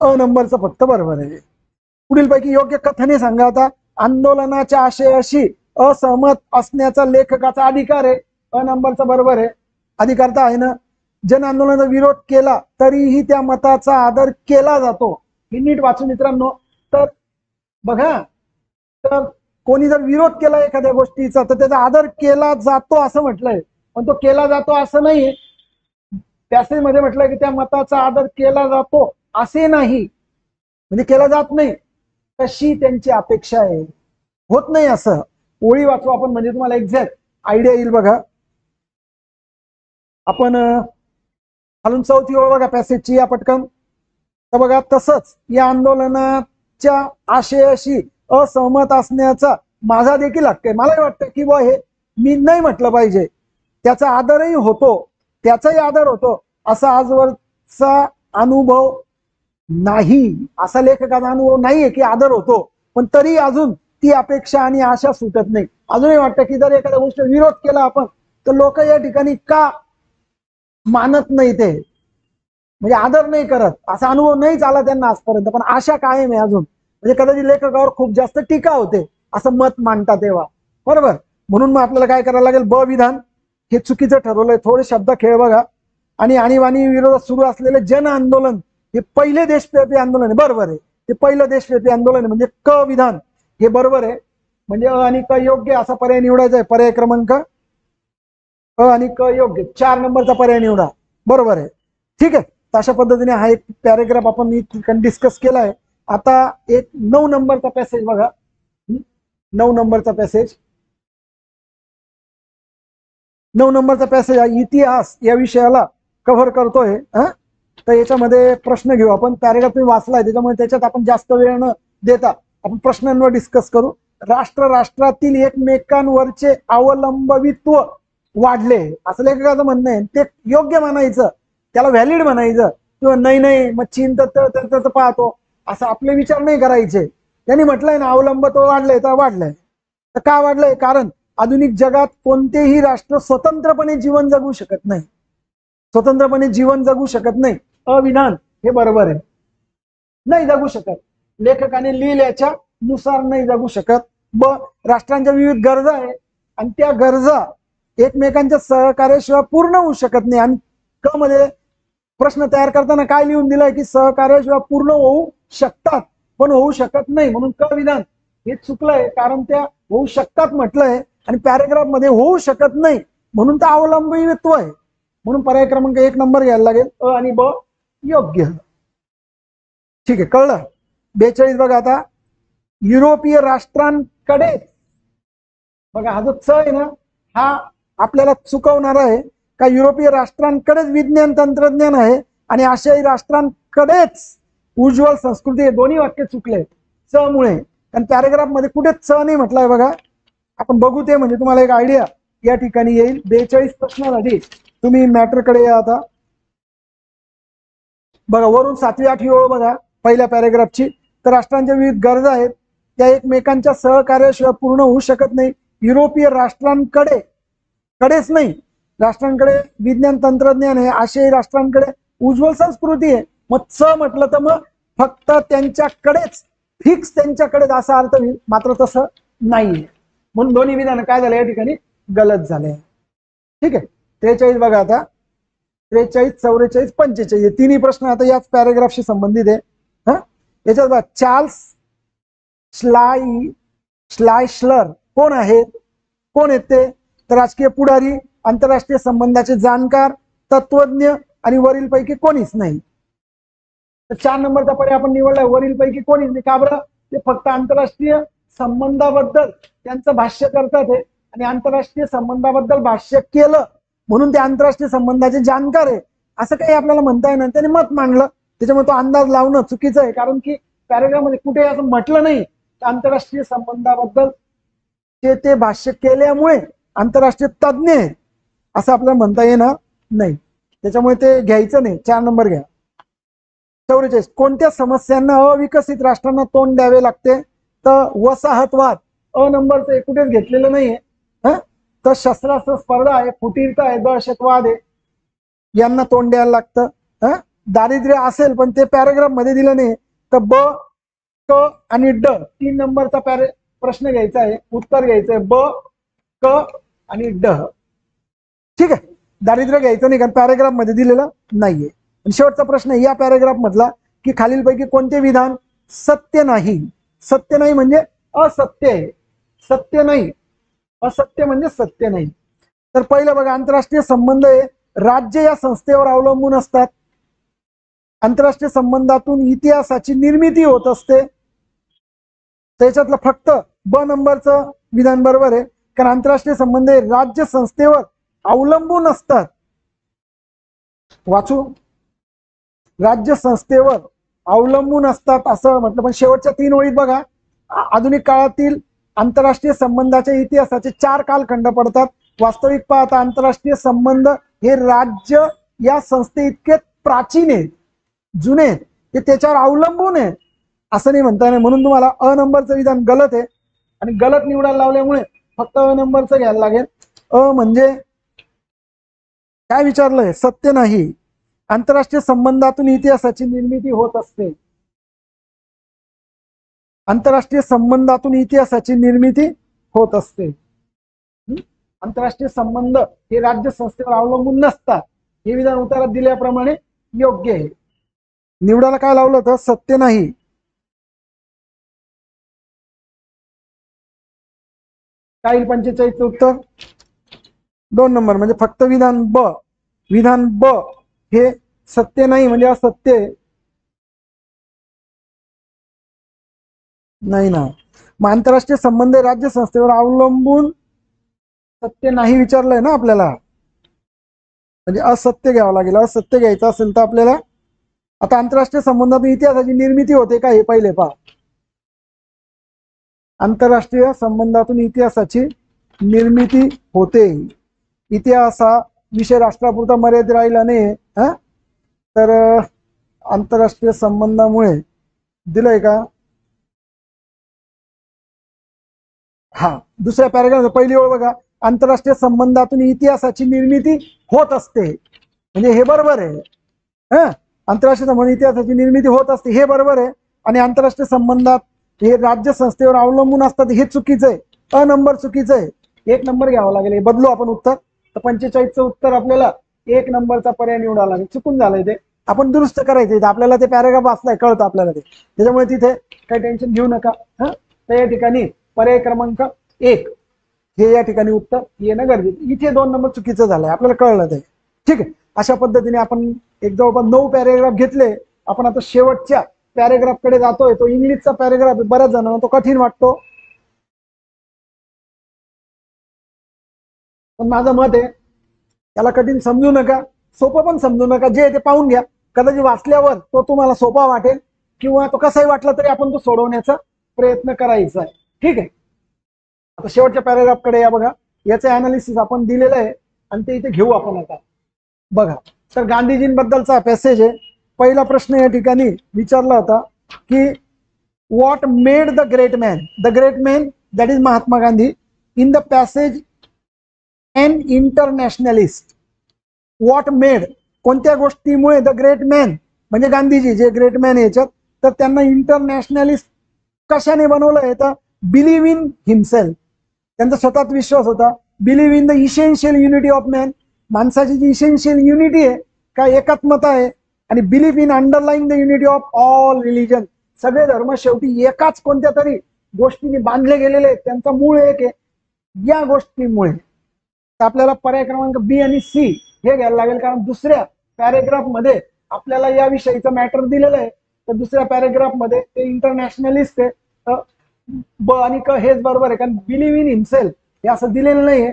अ नंबरचं फक्त बरोबर आहे. पुढील पैकी योग्य कथने सांगा. आता आंदोलनाच्या आशयाशी असहमत असण्याचा लेखकाचा अधिकार आहे, अ नंबरचा बरोबर आहे. अधिकार तर आहे ना. जन आंदोलनाचा विरोध केला तरीही त्या मताचा आदर केला जातो, हे नीट वाचू मित्रांनो. तर बघा, तर कोणी जर विरोध केला एखाद्या गोष्टीचा तर त्याचा आदर केला जातो असं म्हटलंय, पण तो केला जातो असं नाही. पॅसेज मध्ये म्हटलंय की त्या मताचा आदर केला जातो असे नाही, म्हणजे केला जात नाही तशी त्यांची अपेक्षा आहे, होत नाही असं. ओळी वाचू आपण म्हणजे तुम्हाला एक्झॅक्ट आयडिया येईल. बघा, आपण खालून 4थी ओळ बघा पॅसेजची या पटकन. तर बघा, तसंच या आंदोलनाच्या आशयाशी असहमत असण्याचा माझा देखील हक्क आहे. मलाही वाटतं की बुवा हे मी नाही म्हटलं पाहिजे, त्याचा आदरही होतो, त्याचाही आदर होतो असा आजवरचा अनुभव नाही, असा लेखकाचा अनुभव नाहीये की आदर होतो, पण तरी अजून ती अपेक्षा आणि आशा सुटत नाही. अजूनही वाटतं की जर एखाद्या गोष्टी विरोध केला आपण तर लोक या ठिकाणी का मानत नाही ते, म्हणजे आदर नाही करत, असा अनुभव नाही आला त्यांना आजपर्यंत, पण आशा कायम आहे अजून, म्हणजे कदाचित लेखकावर खूप जास्त टीका होते असं मत मांडतात तेव्हा, बरोबर. म्हणून मग आपल्याला काय करायला लागेल, ब विधान हे चुकीचं ठरवलंय. थोडे शब्द खेळ बघा. आणि आणीबाणी विरोधात सुरू असलेले जन आंदोलन हे पहिले देशव्यापी आंदोलन आहे, बरोबर आहे, ते पहिलं देशव्यापी आंदोलन आहे, म्हणजे क विधान हे बरोबर आहे. म्हणजे अ आणि क योग्य असा पर्याय निवडायचा आहे. पर्याय क्रमांक अ आणि क योग्य, 4 नंबरचा पर्याय निवडा, बरोबर आहे. ठीक आहे. अशा पद्धतीने हा एक पॅरेग्राफ आपण डिस्कस केला आहे. आता एक 9 नंबरचा पॅसेज बघा. 9 नंबरचा पॅसेज, 9 नंबरचा पॅसेज हा इतिहास या विषयाला कव्हर करतोय. तर याच्यामध्ये प्रश्न घेऊ आपण. पॅरेग्राफ तुम्ही वाचलाय, त्याच्यामुळे त्याच्यात आपण जास्त वेळ न देता आपण प्रश्नांवर डिस्कस करू. राष्ट्रातील एकमेकांवरचे अवलंबित्व वाढले असं लेखकाचं म्हणणं आहे. ते योग्य म्हणायचं, त्याला व्हॅलिड म्हणायचं, किंवा नाही नाही मग चीन तर पाहतो असं आपले विचार नाही करायचे. त्यांनी म्हटलंय ना, अवलंबित्व वाढलंय तर वाढलंय. तर का वाढलंय? कारण आधुनिक जगात कोणतेही राष्ट्र स्वतंत्रपणे जीवन जगू शकत नाही, स्वतंत्रपणे जीवन जगू शकत नाही. अविधान हे बरोबर आहे, नाही जगू शकत. लेखकाने लिहिल्याच्या नुसार नाही जगू शकत. ब राष्ट्रांच्या विविध गरजा आहे आणि त्या गरजा एकमेकांच्या सहकार्याशिवाय पूर्ण होऊ शकत नाही. आणि क मध्ये प्रश्न तयार करताना काय लिहून दिलंय की सहकार्याशिवाय पूर्ण होऊ शकतात पण होऊ शकत नाही, म्हणून क विधान हे चुकलंय. कारण त्या होऊ शकतात म्हटलंय आणि पॅरेग्राफ मध्ये होऊ शकत नाही, म्हणून तर अवलंबित्व आहे. म्हणून पर्याय क्रमांक 1 नंबर घ्यायला लागेल. अ आणि ब योग्य. ठीक आहे, कळलं. 42 बघा. आता युरोपीय राष्ट्रांकडे बघा, हा जो च आहे ना, हा आपल्याला चुकवणार आहे का युरोपीय राष्ट्रांकडेच विज्ञान तंत्रज्ञान आहे आणि आशियाई राष्ट्रांकडेच उज्ज्वल संस्कृती. हे दोन्ही वाक्य चुकले च मुळे. कारण पॅरेग्राफ मध्ये कुठे च नाही म्हटलंय बघा. आपण बघू ते, म्हणजे तुम्हाला एक आयडिया या ठिकाणी येईल. 42 प्रश्नासाठी तुम्ही मॅटरकडे या. आता बघा, वरून 7वी 8वी ओळ बघा पहिल्या पॅरेग्राफची. तर राष्ट्रांच्या विविध गरजा आहेत, त्या एकमेकांच्या सहकार्याशिवाय पूर्ण होऊ शकत नाही. युरोपीय राष्ट्रांकडे, कडेच नाही, राष्ट्रांकडे विज्ञान तंत्रज्ञान आहे, आशियाई राष्ट्रांकडे उज्ज्वल संस्कृती आहे. मग च म्हटलं तर मग फक्त त्यांच्याकडेच, फिक्स त्यांच्याकडेच असा अर्थ होईल, मात्र तसं नाहीये. म्हणून दोन्ही विधान काय झाले या ठिकाणी गलत झाले. ठीक आहे. 43 बघा. आता 43, 44, 45 हे तिन्ही प्रश्न आता याच पॅरेग्राफशी संबंधित आहे. याच्यात बघा, चार्ल्स श्लायस्लर कोण आहेत? कोण आहेत ते? तर राजकीय पुढारी, आंतरराष्ट्रीय संबंधाचे जाणकार, तत्वज्ञ आणि वरीलपैकी कोणीच नाही. तर 4 नंबरचा पर्याय आपण निवडलाय, वरीलपैकी कोणीच नाही. का बरं? ते फक्त आंतरराष्ट्रीय संबंधाबद्दल त्यांचं भाष्य करतात आहे आणि आंतरराष्ट्रीय संबंधाबद्दल भाष्य केलं म्हणून ते आंतरराष्ट्रीय संबंधाचे जाणकार आहे असं काही आपल्याला म्हणता येणार. त्यांनी मत मांडलं, त्याच्यामुळे तो अंदाज लावणं चुकीचं आहे. कारण की पॅरेग्राफ मध्ये कुठे असं म्हटलं नाही आंतरराष्ट्रीय संबंधाबद्दल ते भाष्य केल्यामुळे आंतरराष्ट्रीय तज्ञ आहे असं आपल्याला म्हणता येणार नाही. त्याच्यामुळे ते घ्यायचं नाही. 4 नंबर घ्या. 44, कोणत्या समस्यांना अविकसित राष्ट्रांना तोंड द्यावे लागते? तर वसाहतवाद. अ नंबरचं कुठेच घेतलेलं नाहीये. तर शस्त्रास्त्र स्पर्धा आहे, फुटीरता आहे, दहशतवाद आहे, यांना तोंड द्यायला लागतं. दारिद्र्य असेल पण ते पॅरेग्राफ मध्ये दिलं नाही. तर ब, क आणि ड 3 नंबरचा प्रश्न घ्यायचा आहे, उत्तर घ्यायचं आहे ब, क आणि ड. ठीक आहे. दारिद्र्य घ्यायचं नाही कारण पॅरेग्राफ मध्ये दिलेलं नाहीये. शेवटचा प्रश्न या पॅरेग्राफ मधला की खालीलपैकी कोणते विधान सत्य नाही? सत्य नाही म्हणजे असत्य आहे, सत्य नाही, असत्य म्हणजे सत्य नाही. तर पहिलं बघा, आंतरराष्ट्रीय संबंध हे राज्य या संस्थेवर अवलंबून असतात. आंतरराष्ट्रीय संबंधातून इतिहासाची निर्मिती होत असते. त्याच्यातलं फक्त ब नंबरचं विधान बरोबर आहे, कारण आंतरराष्ट्रीय संबंध हे राज्य संस्थेवर अवलंबून असतात. वाचू, राज्य संस्थेवर अवलंबून असतात असं म्हटलं. पण शेवटच्या 3 ओळीत बघा, आधुनिक काळातील आंतरराष्ट्रीय संबंधाच्या इतिहासाचे 4 कालखंड पडतात. वास्तविक पाहता आंतरराष्ट्रीय संबंध हे राज्य या संस्थे इतके प्राचीन आहेत, जुने आहेत, ते त्याच्यावर अवलंबून आहे असं नाही म्हणता येणार. म्हणून तुम्हाला अ नंबरचं विधान गलत आहे आणि गलत निवडायला लावल्यामुळे फक्त अ नंबरचं घ्यायला लागेल. अ म्हणजे काय विचारलंय? सत्य नाही. आंतरराष्ट्रीय संबंधातून इतिहासाची निर्मिती होत असते. आंतरराष्ट्रीय संबंधातून इतिहासाची निर्मिती होत असते. आंतरराष्ट्रीय संबंध हे राज्य संस्थेवर अवलंबून नसतात. हे विधान उत्तरात दिल्याप्रमाणे योग्य आहे. निवडाला काय लावलं तर सत्य नाही. काय 45 उत्तर 2 नंबर म्हणजे फक्त विधान ब. विधान ब हे सत्य नाही म्हणजे असत्य नाही ना. मग आंतरराष्ट्रीय संबंध राज्य संस्थेवर अवलंबून सत्य नाही विचारलंय ना आपल्याला, म्हणजे असत्य घ्यावं लागेल. असत्य घ्यायचं असेल तर आपल्याला आता आंतरराष्ट्रीय संबंधातून इतिहासाची निर्मिती होते का हे पहिले पहा. आंतरराष्ट्रीय संबंधातून इतिहासाची निर्मिती होते. इतिहास हा विषय राष्ट्रापुरता मर्यादित राहिला नाही. तर आंतरराष्ट्रीय संबंधामुळे दिलंय का? हा, दुसऱ्या पॅरेग्राफ पहिली ओळ बघा. आंतरराष्ट्रीय संबंधातून इतिहासाची निर्मिती होत असते म्हणजे हे बरोबर आहे. आंतरराष्ट्रीय संबंध इतिहासाची निर्मिती होत असते हे बरोबर आहे. आणि आंतरराष्ट्रीय संबंधात हे राज्य संस्थेवर अवलंबून असतात हे चुकीचं आहे. अ नंबर चुकीचं आहे. 1 नंबर घ्यावा लागेल. बदलू आपण उत्तर. तर 45चं उत्तर आपल्याला 1 नंबरचा पर्याय निवडावा लागेल. चुकून झालंय ते, आपण दुरुस्त करायचं. आपल्याला ते पॅरेग्राफ वाचलाय कळतं आपल्याला ते, त्याच्यामुळे तिथे काही टेन्शन घेऊ नका. तर या ठिकाणी पर्याय क्रमांक 1 हे या ठिकाणी उत्तर येणं गरजेचं. इथे 2 नंबर चुकीचं झालंय आपल्याला कळलं ते. ठीक आहे. अशा पद्धतीने आपण एक जवळपास 9 पॅरेग्राफ घेतले. आपण आता शेवटच्या पॅरेग्राफ कडे जातोय. तो इंग्लिशचा पॅरेग्राफ बऱ्याच जणांना तो कठीण वाटतो, पण माझं मत आहे त्याला कठीण समजू नका, सोपं पण समजू नका. जे ते पाहून घ्या. कदाचित वाचल्यावर तो तुम्हाला सोपा वाटेल किंवा तो कसाही वाटला तरी आपण तो सोडवण्याचा प्रयत्न करायचा आहे. ठीक आहे. आता शेवटच्या पॅरेग्राफ कडे या बघा. याचं अनालिसिस आपण दिलेलं आहे आणि ते इथे घेऊ आपण आता. बघा, तर गांधीजींबद्दलचा पॅसेज आहे. पहिला प्रश्न या ठिकाणी विचारला होता की what made the great man. The great man that is Mahatma Gandhi in the passage an internationalist. What made कोणत्या गोष्टीमुळे द ग्रेट मॅन म्हणजे गांधीजी जे ग्रेट मॅन याच्यात, तर त्यांना इंटरनॅशनलिस्ट कशाने बनवलं? तर बिलीव्ह इन हिमसेल्फ. त्यांचा स्वतःत विश्वास होता. Believe in the essential unity of man. माणसाची जी इसेन्शियल युनिटी आहे का एकात्मता आहे. आणि believe in underline the unity of all religion. सगळे धर्म शेवटी एकाच कोणत्या तरी गोष्टीने बांधले गेलेले आहेत. त्यांचा मूळ एक आहे. या गोष्टीमुळे आपल्याला पर्याय क्रमांक बी आणि सी हे घ्यायला लागेल. कारण दुसऱ्या पॅरेग्राफ मध्ये आपल्याला या विषयीचं मॅटर दिलेलं आहे. तर दुसऱ्या पॅरेग्राफ मध्ये ते इंटरनॅशनलिस्ट आहे. ब आणि क हेच बरोबर आहे. कारण बिलीव्ह इन हिमसेल्फ हे असं दिलेलं नाहीये,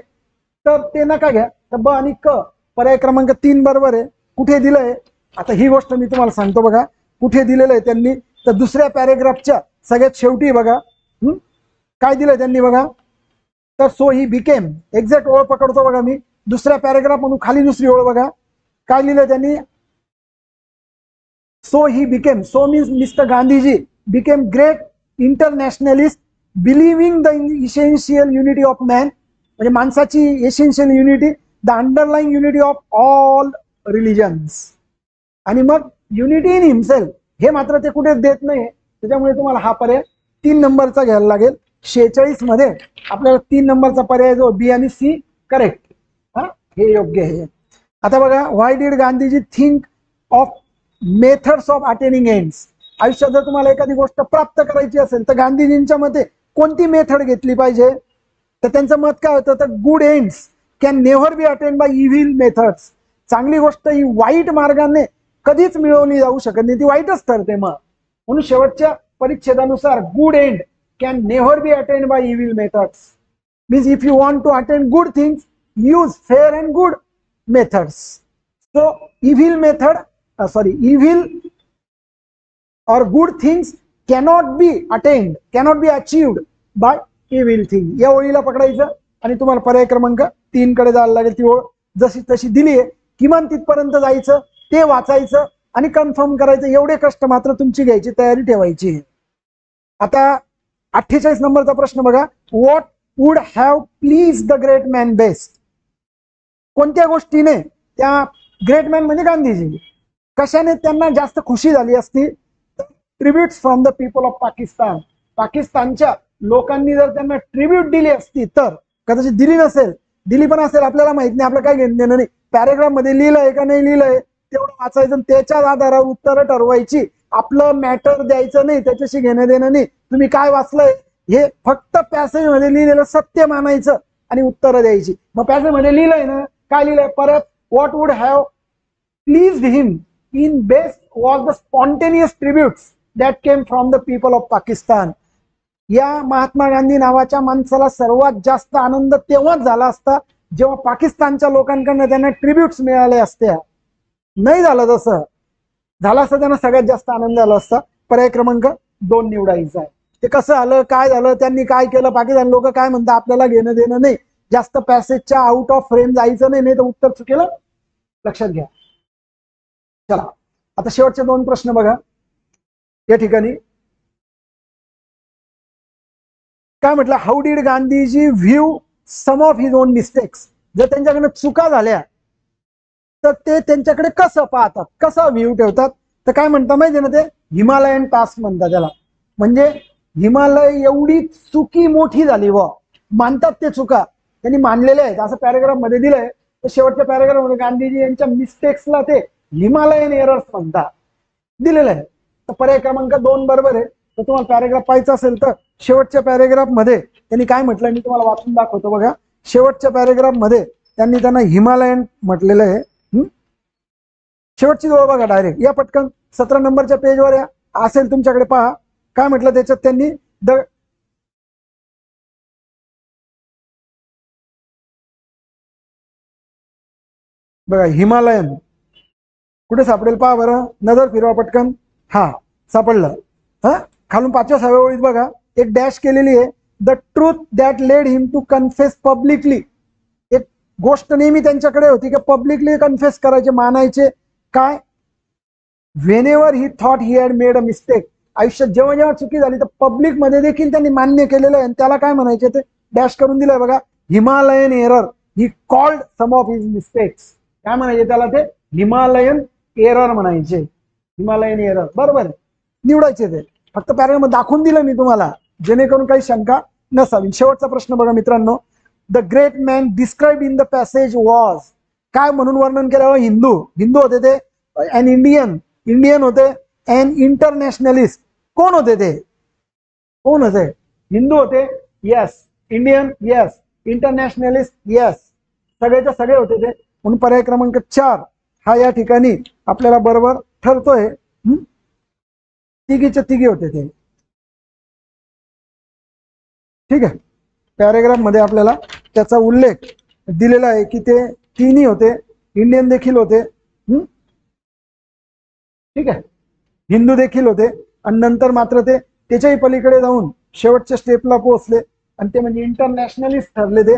तर ते नका घ्या. तर ब आणि क पर्याय क्रमांक 3 बरोबर आहे. कुठे दिलंय? आता ही गोष्ट मी तुम्हाला सांगतो बघा. कुठे दिलेलं आहे त्यांनी? तर दुसऱ्या पॅरेग्राफच्या सगळ्यात शेवटी बघा. काय दिलंय त्यांनी बघा. तर सो ही बिकेम. एक्झॅक्ट ओळ पकडतो बघा मी. दुसऱ्या पॅरेग्राफ मधून खाली दुसरी ओळ बघा. काय लिहिलंय त्यांनी? So he became. So means mister Gandhiji became great internationalist believing the essential unity of man. म्हणजे माणसाची essential unity, the underline unity of all religions. आणि मग युनिटी इन हिमसेल्फ हे मात्र ते कुठे देत नाही. त्याच्यामुळे तुम्हाला हा पर्याय 3 नंबरचा घ्यायला लागेल. 46 मध्ये आपल्याला 3 नंबरचा पर्याय जो बी आणि सी करेक्ट, हे योग्य आहे. आता बघा. Why did Gandhiji think of methods of attaining ends. आयुष्यात जर तुम्हाला एखादी गोष्ट प्राप्त करायची असेल तर गांधीजींच्या मते कोणती मेथड घेतली पाहिजे? तर त्यांचं मत काय होतं? तर good ends can never be attend by evil methods. चांगली गोष्ट ही वाईट मार्गाने कधीच मिळवली जाऊ शकत नाही, ती वाईटच ठरते. मग म्हणून शेवटच्या परिच्छेदानुसार good end can never be attend by evil methods. Means if you want to attend good things use fair and good methods. So evil method evil or good things cannot be attained, cannot be achieved by evil thing. या ओळीला पकडायचं आणि तुम्हाला पर्याय क्रमांक 3 कडे जायला लागेल. ती ओळ जशी तशी दिली आहे, किमान तिथपर्यंत जायचं, ते वाचायचं आणि कन्फर्म करायचं. एवढे कष्ट मात्र तुमची घ्यायची तयारी ठेवायची. आता 48 नंबरचा प्रश्न बघा. What would have please the great man best. कोणत्या गोष्टीने त्या ग्रेट मॅन म्हणजे गांधीजी. कशाने त्यांना जास्त खुशी झाली असती? Tributes from the people of Pakistan. पाकिस्तानच्या लोकांनी जर त्यांना ट्रिब्यूट दिली असती तर, कदाचित दिली नसेल, दिली पण असेल आपल्याला माहित नाही, आपलं काय घेणं देणं नाही. पॅरेग्राफ मध्ये लिहिलंय का नाही लिहिलंय तेवढं वाचायचं, त्याच्याच आधारावर उत्तरं ठरवायची. आपलं मॅटर द्यायचं नाही, त्याच्याशी घेणं देणं नाही. तुम्ही काय वाचलंय हे फक्त पॅसेज मध्ये लिहिलेलं सत्य मानायचं आणि उत्तरं द्यायची. मग पॅसेज मध्ये लिहिलंय ना, काय लिहिलंय परत, what would have pleased him in best was the spontaneous tributes that came from the people of Pakistan. या महात्मा गांधी नावाच्या माणसाला सर्वात जास्त आनंद तेव्हाच झाला असता जेव्हा पाकिस्तानच्या लोकांकडनं त्यांना ट्रिब्यूट्स मिळाले असत्या. नाही झालं, तसं झालं असतं त्यांना सगळ्यात जास्त आनंद झाला असता. पर्याय क्रमांक 2 निवडायचा आहे. ते कसं आलं, काय झालं, त्यांनी काय केलं, पाकिस्तान लोक काय म्हणतात आपल्याला घेणं देणं नाही. जास्त पॅसेजच्या आउट ऑफ फ्रेम जायचं नाही, नाही तर उत्तर चुकेलं, लक्षात घ्या. चला आता शेवटचे 2 प्रश्न बघा. या ठिकाणी काय म्हटलं, how did Gandhiji view some of his own mistakes. जर त्यांच्याकडनं चुका झाल्या तर ते त्यांच्याकडे कसं पाहतात, कसा व्ह्यू ठेवतात. तर काय म्हणतात माहिती ना, ते हिमालयन टास्क म्हणतात त्याला. म्हणजे हिमालय एवढी चुकी मोठी झाली व मानतात ते चुका त्यांनी मानलेल्या आहेत. असं पॅरेग्राफ मध्ये दिलंय. तर शेवटच्या पॅरेग्राफ मध्ये गांधीजी यांच्या मिस्टेक्सला ते हिमालयन एरर्स म्हणतात, दिलेलं आहे. तर पर्याय क्रमांक 2 बरोबर आहे. तर तुम्हाला पॅरेग्राफ पाहायचा असेल तर शेवटच्या पॅरेग्राफ मध्ये त्यांनी काय म्हटलं मी तुम्हाला वाचून दाखवतो बघा. शेवटच्या पॅरेग्राफ मध्ये त्यांना हिमालयन म्हटलेलं आहे. शेवटची जवळ बघा डायरेक्ट, या पटकन 17 नंबरच्या पेजवर या असेल तुमच्याकडे, पहा काय म्हटलं त्याच्यात त्यांनी. बघा हिमालयन कुठे सापडेल पहा बरं, नजर फिरवा पटकन. हा सापडलं. हा खालून 5व्या-6व्या ओळीत बघा एक डॅश केलेली आहे. The truth that led him to confess publicly. एक गोष्ट नेहमी त्यांच्याकडे होती की पब्लिकली कन्फेस करायचे, मानायचे. काय, when ever he thought he had made a mistake. आयुष्यात जेव्हा जेव्हा चुकी झाली तर पब्लिक मध्ये देखील त्यांनी मान्य केलेलं आहे. त्याला काय म्हणायचे ते डॅश करून दिलंय बघा, Himalayan error. He called some of his mistakes. काय म्हणायचे त्याला, ते हिमालयन एरर म्हणायचे. हिमालयन एरर बरोबर निवडायचे. ते फक्त पॅरेग्राफ मध्ये दाखवून दिलं मी तुम्हाला, जेणेकरून काही शंका नसावी. शेवटचा प्रश्न बघा मित्रांनो, the great man describe in the passage was. काय म्हणून वर्णन केलं, हिंदू. हिंदू होते ते. अन इंडियन होते. अन इंटरनॅशनलिस्ट. कोण होते ते, कोण होते, हिंदू होते यस, इंडियन यस, इंटरनॅशनलिस्ट यस, सगळेचे सगळे होते ते. म्हणून पर्याय क्रमांक 4 हा या ठिकाणी आपल्याला बरोबर ठरतोय. तिघीचे तिघी होते ते. ठीक आहे, पॅरेग्राफ मध्ये आपल्याला त्याचा उल्लेख दिलेला आहे की ते तिन्ही होते, इंडियन देखील होते. ठीक आहे, हिंदू देखील होते. आणि नंतर मात्र ते त्याच्याही पलीकडे जाऊन शेवटच्या स्टेपला पोहोचले आणि ते म्हणजे इंटरनॅशनलिस्ट ठरले. ते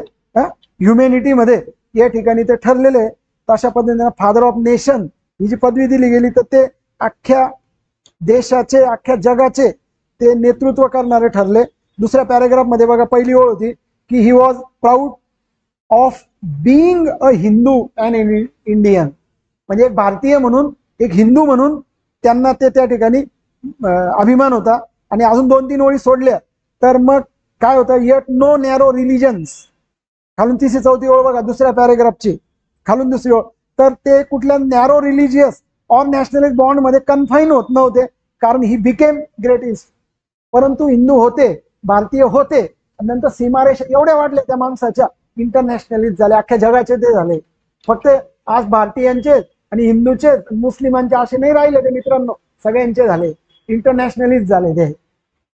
ह्युमॅनिटी मध्ये या ठिकाणी ते ठरलेले. अशा पद्धतीने फादर ऑफ नेशन ही जी पदवी दिली गेली तर ते अख्ख्या देशाचे, अख्ख्या जगाचे ते नेतृत्व करणारे ठरले. दुसऱ्या पॅरेग्राफ मध्ये बघा पहिली ओळ होती की he was proud of being a Hindu and Indian. म्हणजे एक भारतीय म्हणून, एक हिंदू म्हणून त्यांना ते त्या ठिकाणी अभिमान होता. आणि अजून 2-3 ओळी सोडल्या तर मग काय होतं, येट नो नॅरो रिलिजन्स. खालून 3-4 ओळ बघा दुसऱ्या पॅरेग्राफची, खालून दुसरी ओळ. तर ते कुठल्या narrow religious or nationalist bond मध्ये कन्फाईन होत नव्हते, कारण ही बिकेम ग्रेट ईस्ट. परंतु हिंदू होते, भारतीय होते, नंतर सीमारेषा एवढ्या वाढल्या त्या माणसाच्या, इंटरनॅशनलिस्ट झाले, अख्ख्या जगाचे ते झाले. फक्त आज भारतीयांचे आणि हिंदूचे, मुस्लिमांचे असे नाही राहिले ते मित्रांनो, सगळ्यांचे झाले, इंटरनॅशनलिस्ट झाले ते.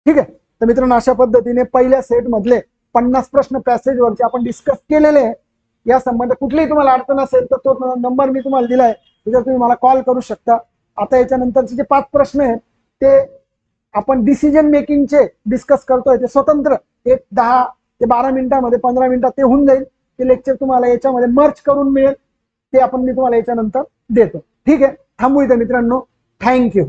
ठीक आहे, तर मित्रांनो अशा पद्धतीने पहिल्या सेट मधले 50 प्रश्न पॅसेज वरचे आपण डिस्कस केलेले आहे. या संबंध कुठलीही तुम्हाला अडचण असेल तर तो नंबर मी तुम्हाला दिलाय, त्याच्यावर तुम्ही मला कॉल करू शकता. आता याच्यानंतरचे जे 5 प्रश्न आहेत ते आपण डिसिजन मेकिंगचे डिस्कस करतोय. ते स्वतंत्र एक 10 ते 12 मिनिटांमध्ये, 15 मिनिटात ते होऊन जाईल. ते लेक्चर तुम्हाला याच्यामध्ये मर्ज करून मिळेल, ते आपण मी तुम्हाला याच्यानंतर देतो. ठीक आहे, थांबू इथे मित्रांनो. थँक्यू.